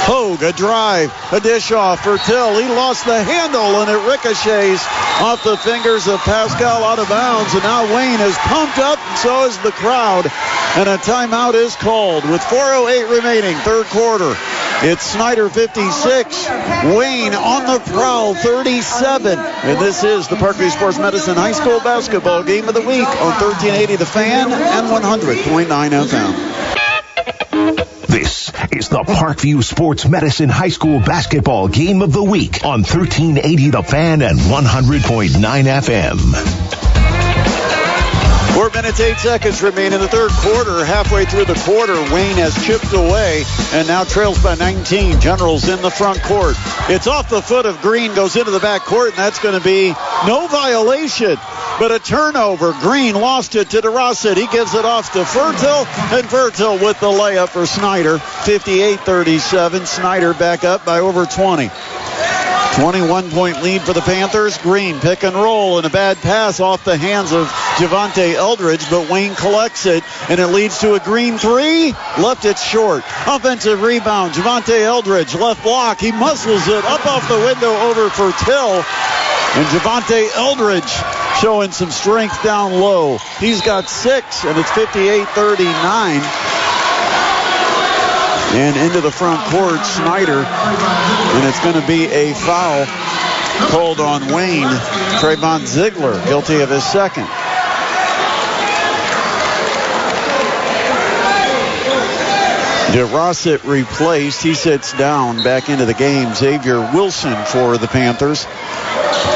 Hogue, a drive, a dish off for Till. He lost the handle, and it ricochets off the fingers of Pascal out of bounds. And now Wayne is pumped up, and so is the crowd. And a timeout is called with 4:08 remaining, third quarter. It's Snider 56, Wayne on the prowl 37. And this is the Parkview Sports Medicine High School Basketball Game of the Week on 1380 The Fan and 100.9 FM. This is the Parkview Sports Medicine High School Basketball Game of the Week on 1380 The Fan and 100.9 FM. 4 minutes, 8 seconds remain in the third quarter. Halfway through the quarter, Wayne has chipped away and now trails by 19. Generals in the front court. It's off the foot of Green, goes into the back court, and that's going to be no violation, but a turnover. Green lost it to DeRosset. He gives it off to Fertil, and Fertil with the layup for Snider. 58-37. Snider back up by over 20. 21-point lead for the Panthers. Green, pick and roll, and a bad pass off the hands of Javonte Eldridge, but Wayne collects it, and it leads to a Green three. Left it short. Offensive rebound. Javonte Eldridge, left block. He muscles it up off the window over for Till. And Javonte Eldridge showing some strength down low. He's got 6, and it's 58-39. And into the front court, Snider. And it's going to be a foul called on Wayne. Trayvon Ziegler, guilty of his second. DeRosset replaced. He sits down back into the game. Xavier Wilson for the Panthers.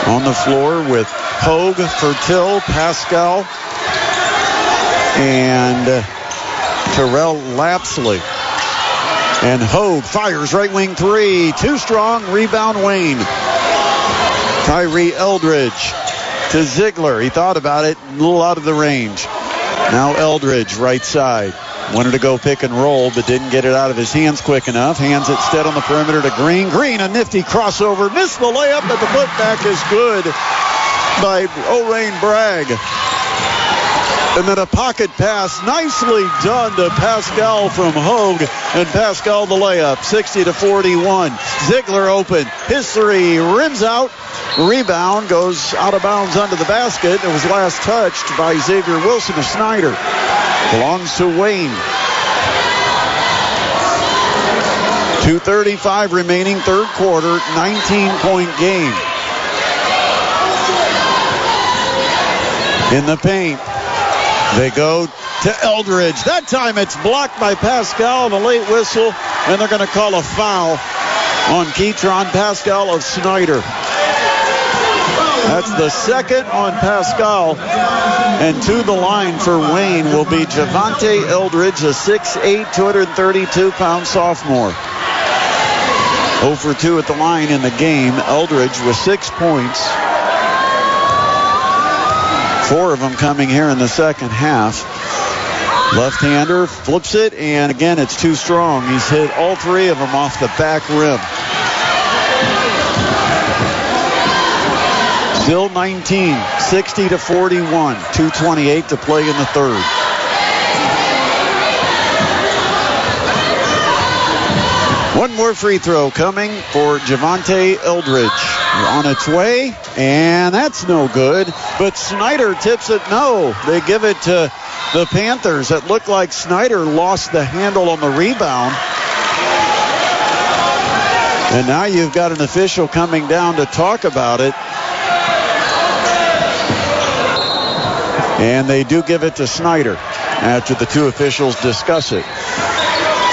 On the floor with Hogue, Fertil, Pascal, and Terrell Lapsley. And Hogue fires right wing three. Too strong. Rebound Wayne. Tyree Eldridge to Ziegler. He thought about it. A little out of the range. Now Eldridge right side. Wanted to go pick and roll, but didn't get it out of his hands quick enough. Hands it instead on the perimeter to Green. Green, a nifty crossover. Missed the layup, but the putback is good by Wayne Bragg. And then a pocket pass, nicely done to Pascal from Hogue, and Pascal the layup, 60-41. Ziegler open, his three, rims out, rebound, goes out of bounds under the basket. It was last touched by Xavier Wilson of Snider. Belongs to Wayne. 2:35 remaining, third quarter, 19-point game. In the paint. They go to Eldridge. That time it's blocked by Pascal and a late whistle, and they're going to call a foul on Keytron Pascal of Snider. That's the second on Pascal. And to the line for Wayne will be Javonte Eldridge, a 6'8", 232-pound sophomore. 0 for 2 at the line in the game. Eldridge with 6 points. 4 of them coming here in the second half. Left-hander flips it, and again, it's too strong. He's hit all 3 of them off the back rim. Still 19, 60-41. 2:28 to play in the third. One more free throw coming for Javante Eldridge. On its way, and that's no good. But Snider tips it no. They give it to the Panthers. It looked like Snider lost the handle on the rebound. And now you've got an official coming down to talk about it. And they do give it to Snider after the two officials discuss it.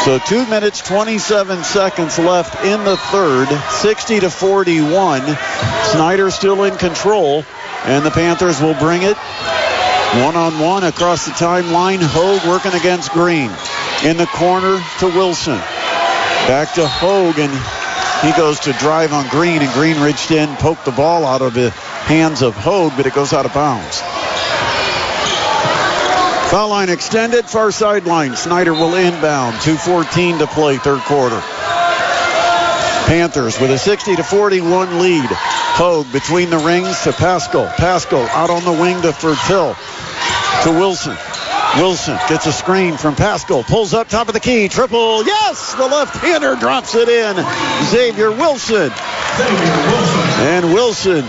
So 2 minutes, 27 seconds left in the third, 60-41. Snider still in control, and the Panthers will bring it one-on-one across the timeline. Hogue working against Green. In the corner to Wilson. Back to Hogue, and he goes to drive on Green, and Green reached in, poked the ball out of the hands of Hogue, but it goes out of bounds. Foul line extended, far sideline. Snider will inbound. 2:14 to play, third quarter. Panthers with a 60-41 lead. Hogue between the rings to Pascal. Pascal out on the wing to Fertil. To Wilson. Wilson gets a screen from Pascal. Pulls up top of the key. Triple. Yes! The left-hander drops it in. Xavier Wilson. And Wilson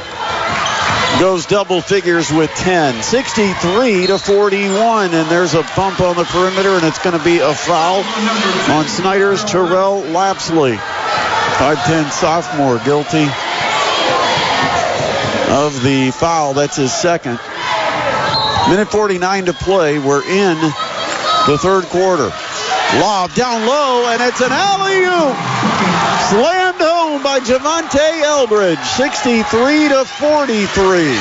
goes double figures with 10. 63-41, and there's a bump on the perimeter, and it's going to be a foul on Snider's Terrell Lapsley. 5'10 sophomore guilty of the foul. That's his second. Minute 49 to play. We're in the third quarter. Lob down low, and it's an alley-oop. Slammed home by Javante Eldridge. 63-43.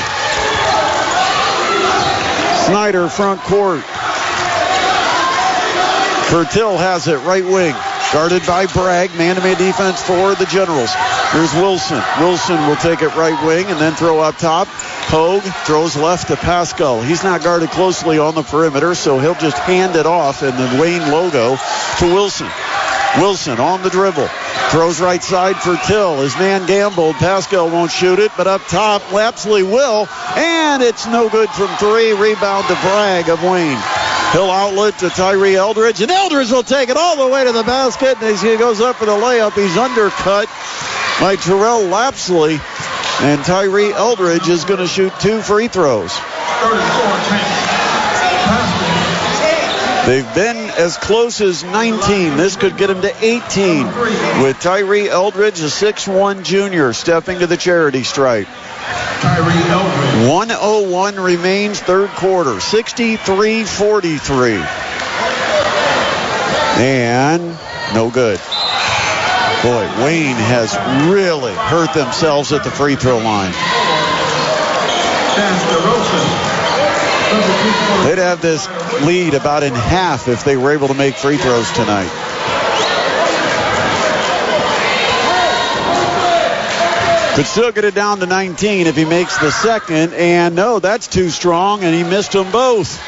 Snider front court. Fertil has it right wing. Guarded by Bragg. Man-to-man defense for the Generals. Here's Wilson. Wilson will take it right wing and then throw up top. Hogue throws left to Pascal. He's not guarded closely on the perimeter, so he'll just hand it off in the Wayne logo to Wilson. Wilson on the dribble. Throws right side for Till. His man gambled. Pascal won't shoot it, but up top, Lapsley will. And it's no good from three. Rebound to Bragg of Wayne. He'll outlet to Tyree Eldridge, and Eldridge will take it all the way to the basket. And as he goes up for the layup, he's undercut by Terrell Lapsley. And Tyree Eldridge is going to shoot 2 free throws. They've been as close as 19. This could get him to 18 with Tyree Eldridge, a 6'1 junior, stepping to the charity stripe. 1:01 remains third quarter. 63-43. And no good. Boy, Wayne has really hurt themselves at the free throw line. They'd have this lead about in half if they were able to make free throws tonight. Could still get it down to 19 if he makes the second. And no, that's too strong, and he missed them both.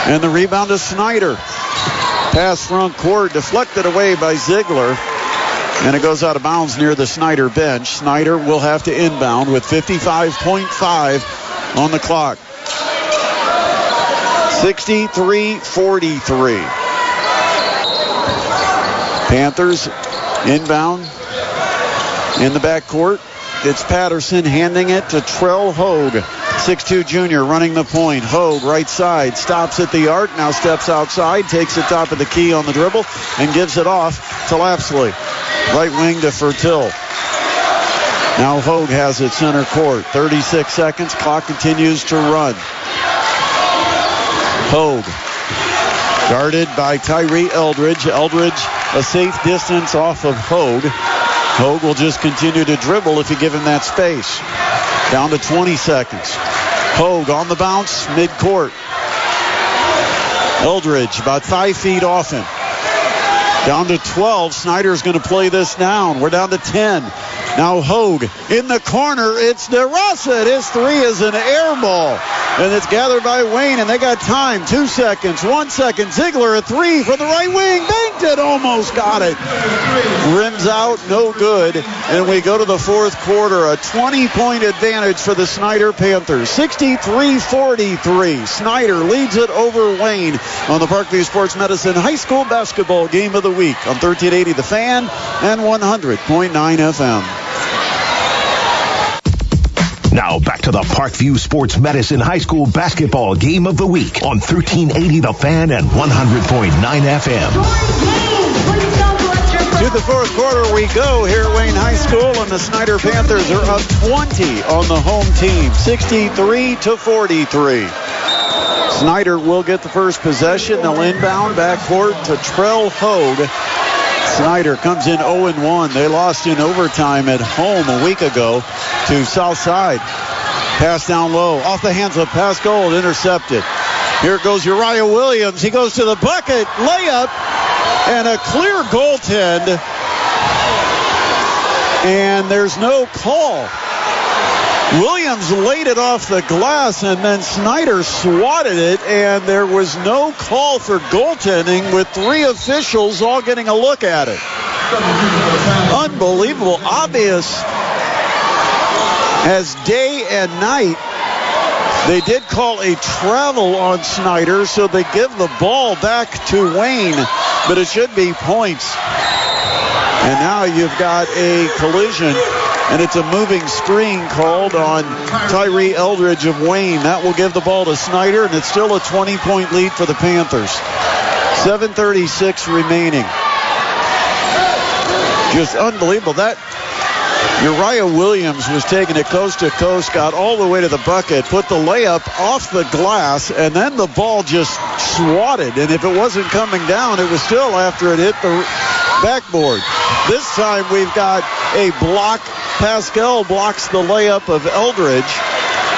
And the rebound to Snider. Pass front court, deflected away by Ziegler. And it goes out of bounds near the Snider bench. Snider will have to inbound with 55.5 on the clock. 63-43. Panthers inbound in the backcourt. It's Patterson handing it to Trell Hogue. 6'2 junior running the point. Hogue right side, stops at the arc, now steps outside, takes the top of the key on the dribble, and gives it off to Lapsley. Right wing to Fertil. Now Hogue has it center court. 36 seconds. Clock continues to run. Hogue guarded by Tyree Eldridge. Eldridge a safe distance off of Hogue. Hogue will just continue to dribble if you give him that space. Down to 20 seconds. Hogue on the bounce, midcourt. Eldridge about 5 feet off him. Down to 12. Snider's going to play this down. We're down to 10. Now Hogue in the corner. It's DeRossa. His three is an air ball. And it's gathered by Wayne, and they got time. 2 seconds, 1 second. Ziegler, a three from the right wing. Banked it, almost got it. Rims out, no good. And we go to the fourth quarter. A 20-point advantage for the Snider Panthers. 63-43. Snider leads it over Wayne on the Parkview Sports Medicine High School Basketball Game of the Week on 1380 The Fan and 100.9 FM. Now back to the Parkview Sports Medicine High School Basketball Game of the Week on 1380 The Fan and 100.9 FM. To the fourth quarter we go here at Wayne High School, and the Snider Panthers are up 20 on the home team, 63-43. Snider will get the first possession. They'll inbound backcourt to Trell Hogue. Snider comes in 0-1. They lost in overtime at home a week ago to Southside. Pass down low, off the hands of Pascal, intercepted. Here goes Uriah Williams. He goes to the bucket, layup, and a clear goaltend. And there's no call. Williams laid it off the glass, and then Snider swatted it, and there was no call for goaltending, with three officials all getting a look at it. Unbelievable. Obvious as day and night. They did call a travel on Snider, so they give the ball back to Wayne, but it should be points. And now you've got a collision, and it's a moving screen called on Tyree Eldridge of Wayne. That will give the ball to Snider, and it's still a 20-point lead for the Panthers. 7:36 remaining. Just unbelievable. That Uriah Williams was taking it coast to coast, got all the way to the bucket, put the layup off the glass, and then the ball just swatted. And if it wasn't coming down, it was still after it hit the backboard. This time we've got a block. Pascal blocks the layup of Eldridge,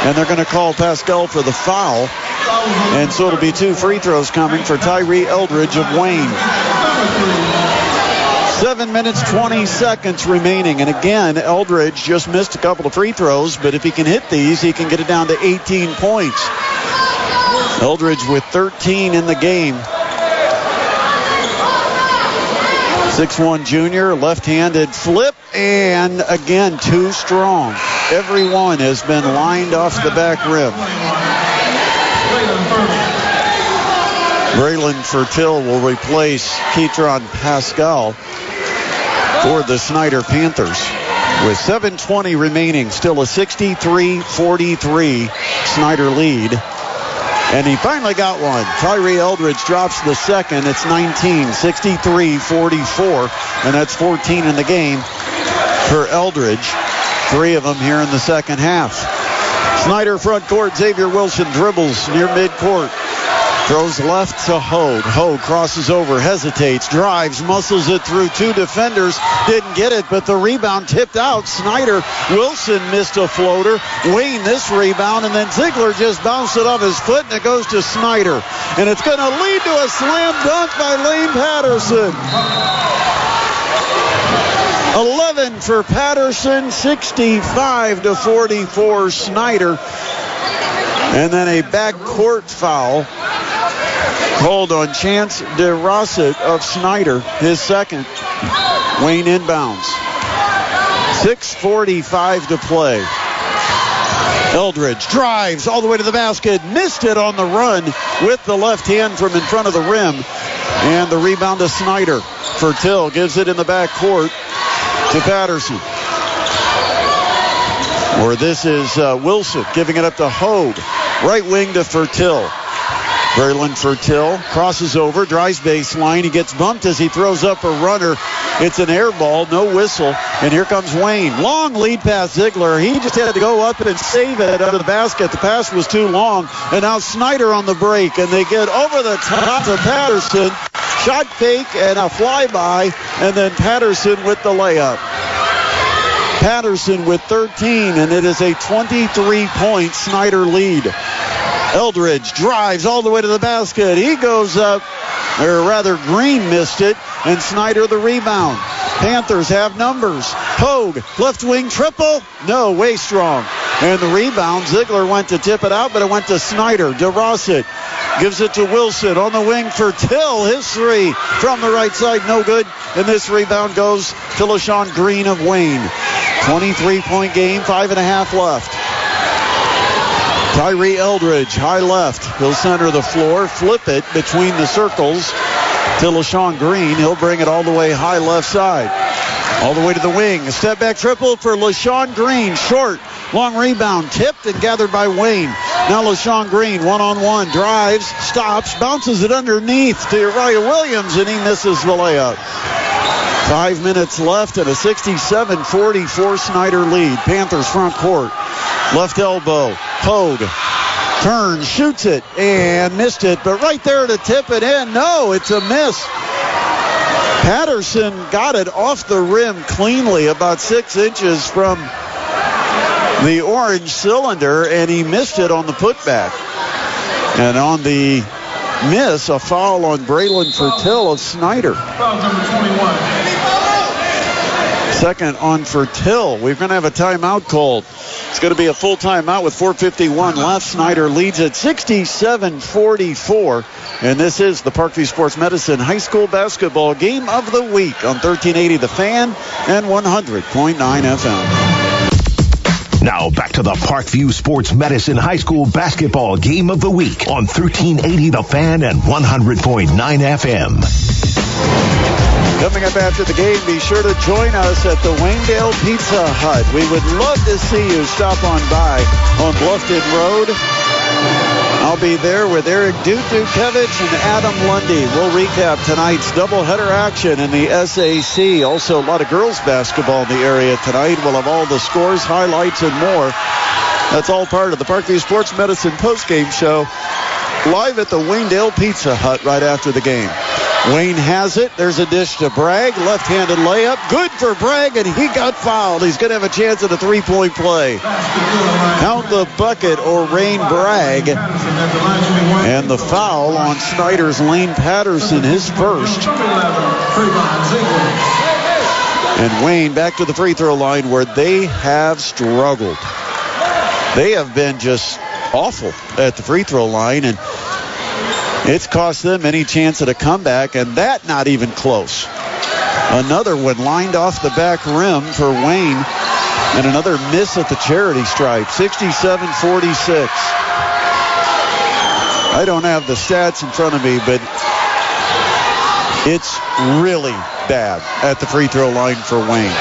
and they're going to call Pascal for the foul. And so it'll be 2 free throws coming for Tyree Eldridge of Wayne. 7 minutes, 20 seconds remaining. And again, Eldridge just missed a couple of free throws, but if he can hit these, he can get it down to 18 points. Eldridge with 13 in the game. 6'1" junior, left-handed flip, and again, too strong. Every one has been lined off the back rim. Braylon Fertil will replace Ketron Pascal for the Snider Panthers. With 7:20 remaining, still a 63-43 Snider lead. And he finally got one. Tyree Eldridge drops the second. It's 19, 63-44. And that's 14 in the game for Eldridge. 3 of them here in the second half. Snider front court. Xavier Wilson dribbles near midcourt. Throws left to Hogue. Hogue crosses over, hesitates, drives, muscles it through 2 defenders. Didn't get it, but the rebound tipped out. Snider. Wilson missed a floater. Wayne this rebound, and then Ziegler just bounced it off his foot, and it goes to Snider. And it's going to lead to a slam dunk by Lane Patterson. 11 for Patterson, 65-44 Snider. And then a backcourt foul called on Chance DeRossa of Snider, his second. Wayne inbounds. 6:45 to play. Eldridge drives all the way to the basket, missed it on the run with the left hand from in front of the rim. And the rebound to Snider. Fertil gives it in the backcourt to Patterson. Or this is Wilson giving it up to Hogue. Right wing to Fertil. Braylon Fertil crosses over, drives baseline. He gets bumped as he throws up a runner. It's an air ball, no whistle. And here comes Wayne. Long lead pass Ziegler. He just had to go up and save it out of the basket. The pass was too long. And now Snider on the break. And they get over the top to Patterson. Shot fake and a flyby. And then Patterson with the layup. Patterson with 13, and it is a 23-point Snider lead. Eldridge drives all the way to the basket. He goes up or rather Green missed it, and Snider the rebound. Panthers have numbers. Hogue, left wing triple. No, way strong. And the rebound, Ziegler went to tip it out, but it went to Snider. DeRosset gives it to Wilson on the wing for Till. His three from the right side, no good. And this rebound goes to LaShawn Green of Wayne. 23-point game, 5.5 left. Tyree Eldridge, high left. He'll center the floor, flip it between the circles to LaShawn Green. He'll bring it all the way high left side. All the way to the wing. A step back triple for LaShawn Green. Short, long rebound, tipped and gathered by Wayne. Now LaShawn Green, one-on-one, drives, stops, bounces it underneath to Uriah Williams, and he misses the layup. 5 minutes left and a 67-44 Snider lead. Panthers front court. Left elbow, Hogue. Turns, shoots it, and missed it. But right there to tip it in. No, it's a miss. Patterson got it off the rim cleanly, about 6 inches from the orange cylinder, and he missed it on the putback. And on the miss, a foul on Braylon Fertil of Snider. Foul number 21. Second on Fertil. We're going to have a timeout called. It's going to be a full timeout with 4:51 left. Snider leads at 67-44. And this is the Parkview Sports Medicine High School Basketball Game of the Week on 1380 The Fan and 100.9 FM. Now back to the Parkview Sports Medicine High School Basketball Game of the Week on 1380 The Fan and 100.9 FM. Coming up after the game, be sure to join us at the Waynedale Pizza Hut. We would love to see you stop on by on Bluffton Road. I'll be there with Eric Dukevich and Adam Lundy. We'll recap tonight's doubleheader action in the SAC. Also, a lot of girls basketball in the area tonight. We'll have all the scores, highlights, and more. That's all part of the Parkview Sports Medicine postgame show live at the Waynedale Pizza Hut right after the game. Wayne has it. There's a dish to Bragg. Left-handed layup. Good for Bragg, and he got fouled. He's going to have a chance at a three-point play. Count the bucket, Orain Bragg. And the foul on Snider's Lane Patterson, his first. And Wayne back to the free throw line where they have struggled. They have been just awful at the free throw line, and it's cost them any chance at a comeback, and that not even close. Another one lined off the back rim for Wayne, and another miss at the charity stripe. 67-46. I don't have the stats in front of me, but it's really bad at the free throw line for Wayne.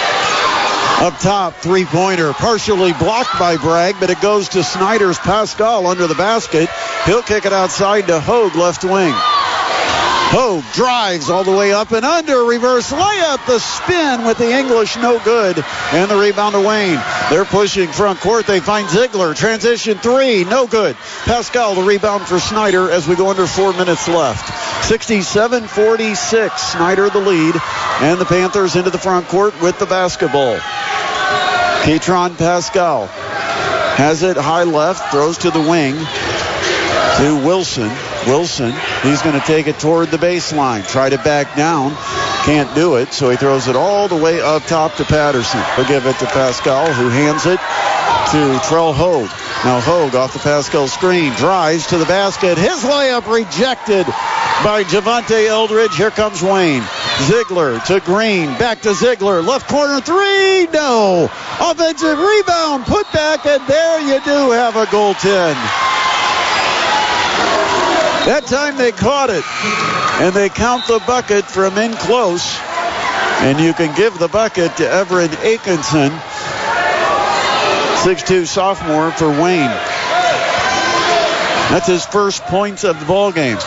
Up top, three-pointer, partially blocked by Bragg, but it goes to Snider's Pascal under the basket. He'll kick it outside to Hogue, left wing. Hogue drives all the way up and under, reverse layup, the spin with the English, no good. And the rebound to Wayne. They're pushing front court. They find Ziegler. Transition three, no good. Pascal, the rebound for Snider as we go under 4 minutes left. 67-46, Snider the lead, and the Panthers into the front court with the basketball. Ketron Pascal has it high left, throws to the wing to Wilson. Wilson, he's going to take it toward the baseline. Try to back down. Can't do it, so he throws it all the way up top to Patterson. He'll give it to Pascal, who hands it to Trell Hogue. Now Hogue off the Pascal screen, drives to the basket. His layup rejected by Javante Eldridge. Here comes Wayne. Ziegler to Green, back to Ziegler. Left corner three, no. Offensive rebound, put back, and there you do have a goaltend. That time they caught it, and they count the bucket from in close, and you can give the bucket to Everett Atkinson, 6'2" sophomore for Wayne. That's his first points of the ball game.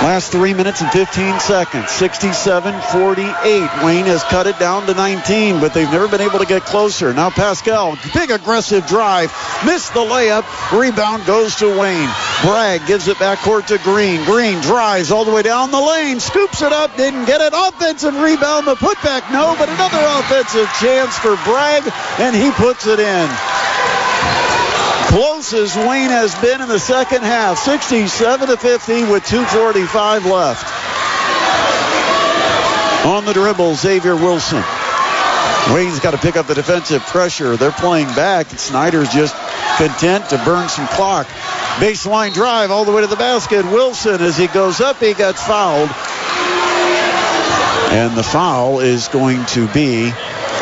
Last 3 minutes and 15 seconds, 67-48. Wayne has cut it down to 19, but they've never been able to get closer. Now Pascal, big aggressive drive, missed the layup. Rebound goes to Wayne. Bragg gives it backcourt to Green. Green drives all the way down the lane, scoops it up, didn't get it. Offensive rebound, the putback, no, but another offensive chance for Bragg, and he puts it in. Close as Wayne has been in the second half, 67-50 with 2:45 left. On the dribble, Xavier Wilson. Wayne's got to pick up the defensive pressure. They're playing back. Snider's just content to burn some clock. Baseline drive all the way to the basket. Wilson, as he goes up, he got fouled. And the foul is going to be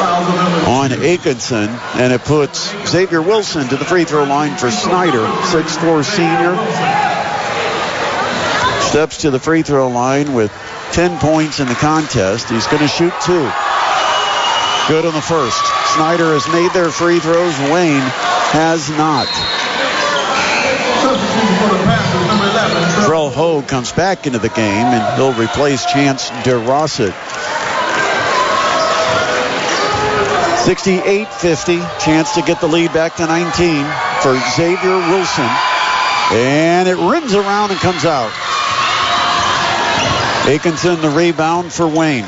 on Atkinson, and it puts Xavier Wilson to the free throw line for Snider, 6'4" senior. Steps to the free throw line with 10 points in the contest. He's going to shoot 2. Good on the first. Snider has made their free throws. Wayne has not. Trell Hogue comes back into the game, and he'll replace Chance DeRossett. 68-50. Chance to get the lead back to 19 for Xavier Wilson. And it rims around and comes out. Atkinson the rebound for Wayne.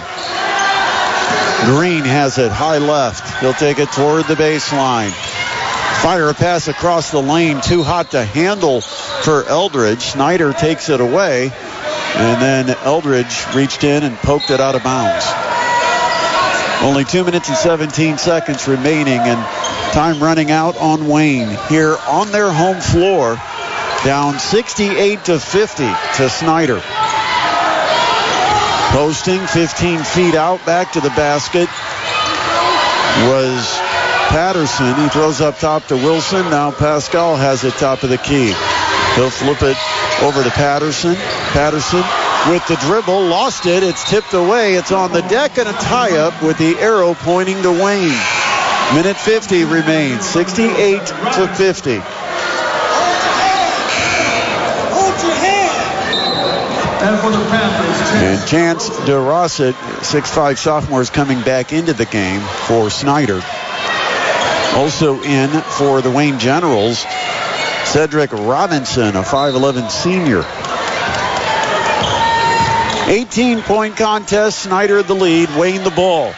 Green has it high left. He'll take it toward the baseline. Fire a pass across the lane. Too hot to handle for Eldridge. Snider takes it away. And then Eldridge reached in and poked it out of bounds. Only 2 minutes and 17 seconds remaining, and time running out on Wayne here on their home floor. Down 68-50 to Snider. Posting 15 feet out, back to the basket was Patterson. He throws up top to Wilson. Now Pascal has it top of the key. He'll flip it over to Patterson. Patterson with the dribble, lost it. It's tipped away. It's on the deck, and a tie-up with the arrow pointing to Wayne. Minute 50 remains, 68-50. And Chance DeRossett, 6'5" sophomore, is coming back into the game for Snider. Also in for the Wayne Generals, Cedric Robinson, a 5'11" senior. 18-point contest. Snider the lead. Wayne the ball.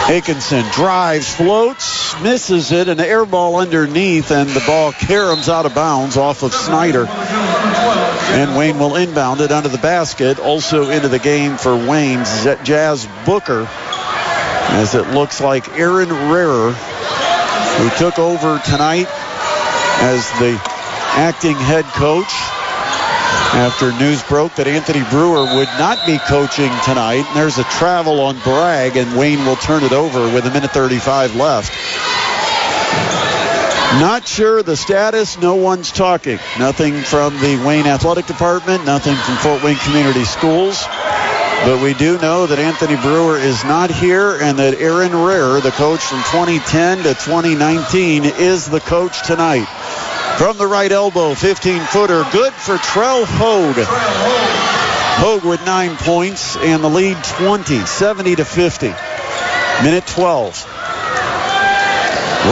Atkinson drives, floats, misses it, an air ball underneath, and the ball caroms out of bounds off of Snider. And Wayne will inbound it under the basket. Also into the game for Wayne, Jazz Booker, as it looks like Aaron Rarer, who took over tonight as the acting head coach after news broke that Anthony Brewer would not be coaching tonight. And there's a travel on Bragg, and Wayne will turn it over with a minute 35 left. Not sure the status. No one's talking. Nothing from the Wayne Athletic Department, nothing from Fort Wayne Community Schools. But we do know that Anthony Brewer is not here, and that Aaron Rarer, the coach from 2010 to 2019, is the coach tonight. From the right elbow, 15-footer, good for Trell Hogue. Hogue with 9 points and the lead 20, 70-50. Minute 12.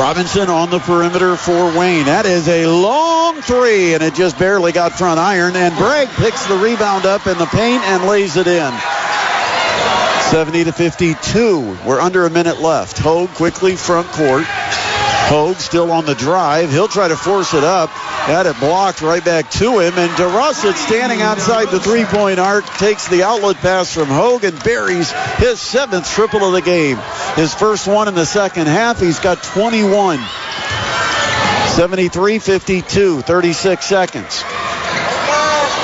Robinson on the perimeter for Wayne. That is a long three, and it just barely got front iron. And Bragg picks the rebound up in the paint and lays it in. 70-52. We're under a minute left. Hogue quickly front court. Hogue still on the drive. He'll try to force it up. Had it blocked right back to him. And DeRossett standing outside the three-point arc takes the outlet pass from Hogue and buries his 7th triple of the game. His first one in the second half. He's got 21. 73-52, 36 seconds.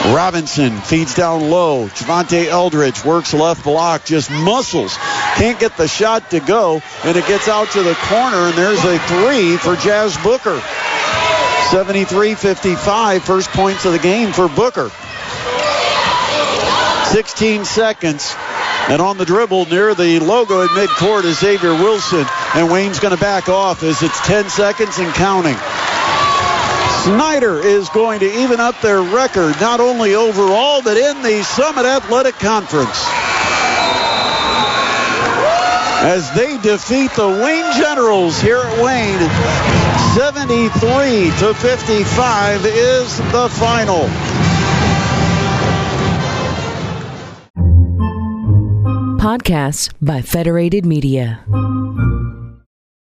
Robinson feeds down low. Javante Eldridge works left block, just muscles. Can't get the shot to go, and it gets out to the corner, and there's a three for Jazz Booker. 73-55, first points of the game for Booker. 16 seconds, and on the dribble near the logo at midcourt is Xavier Wilson, and Wayne's going to back off as it's 10 seconds and counting. Snider is going to even up their record, not only overall, but in the Summit Athletic Conference, as they defeat the Wayne Generals here at Wayne. 73-55 is the final. Podcasts by Federated Media.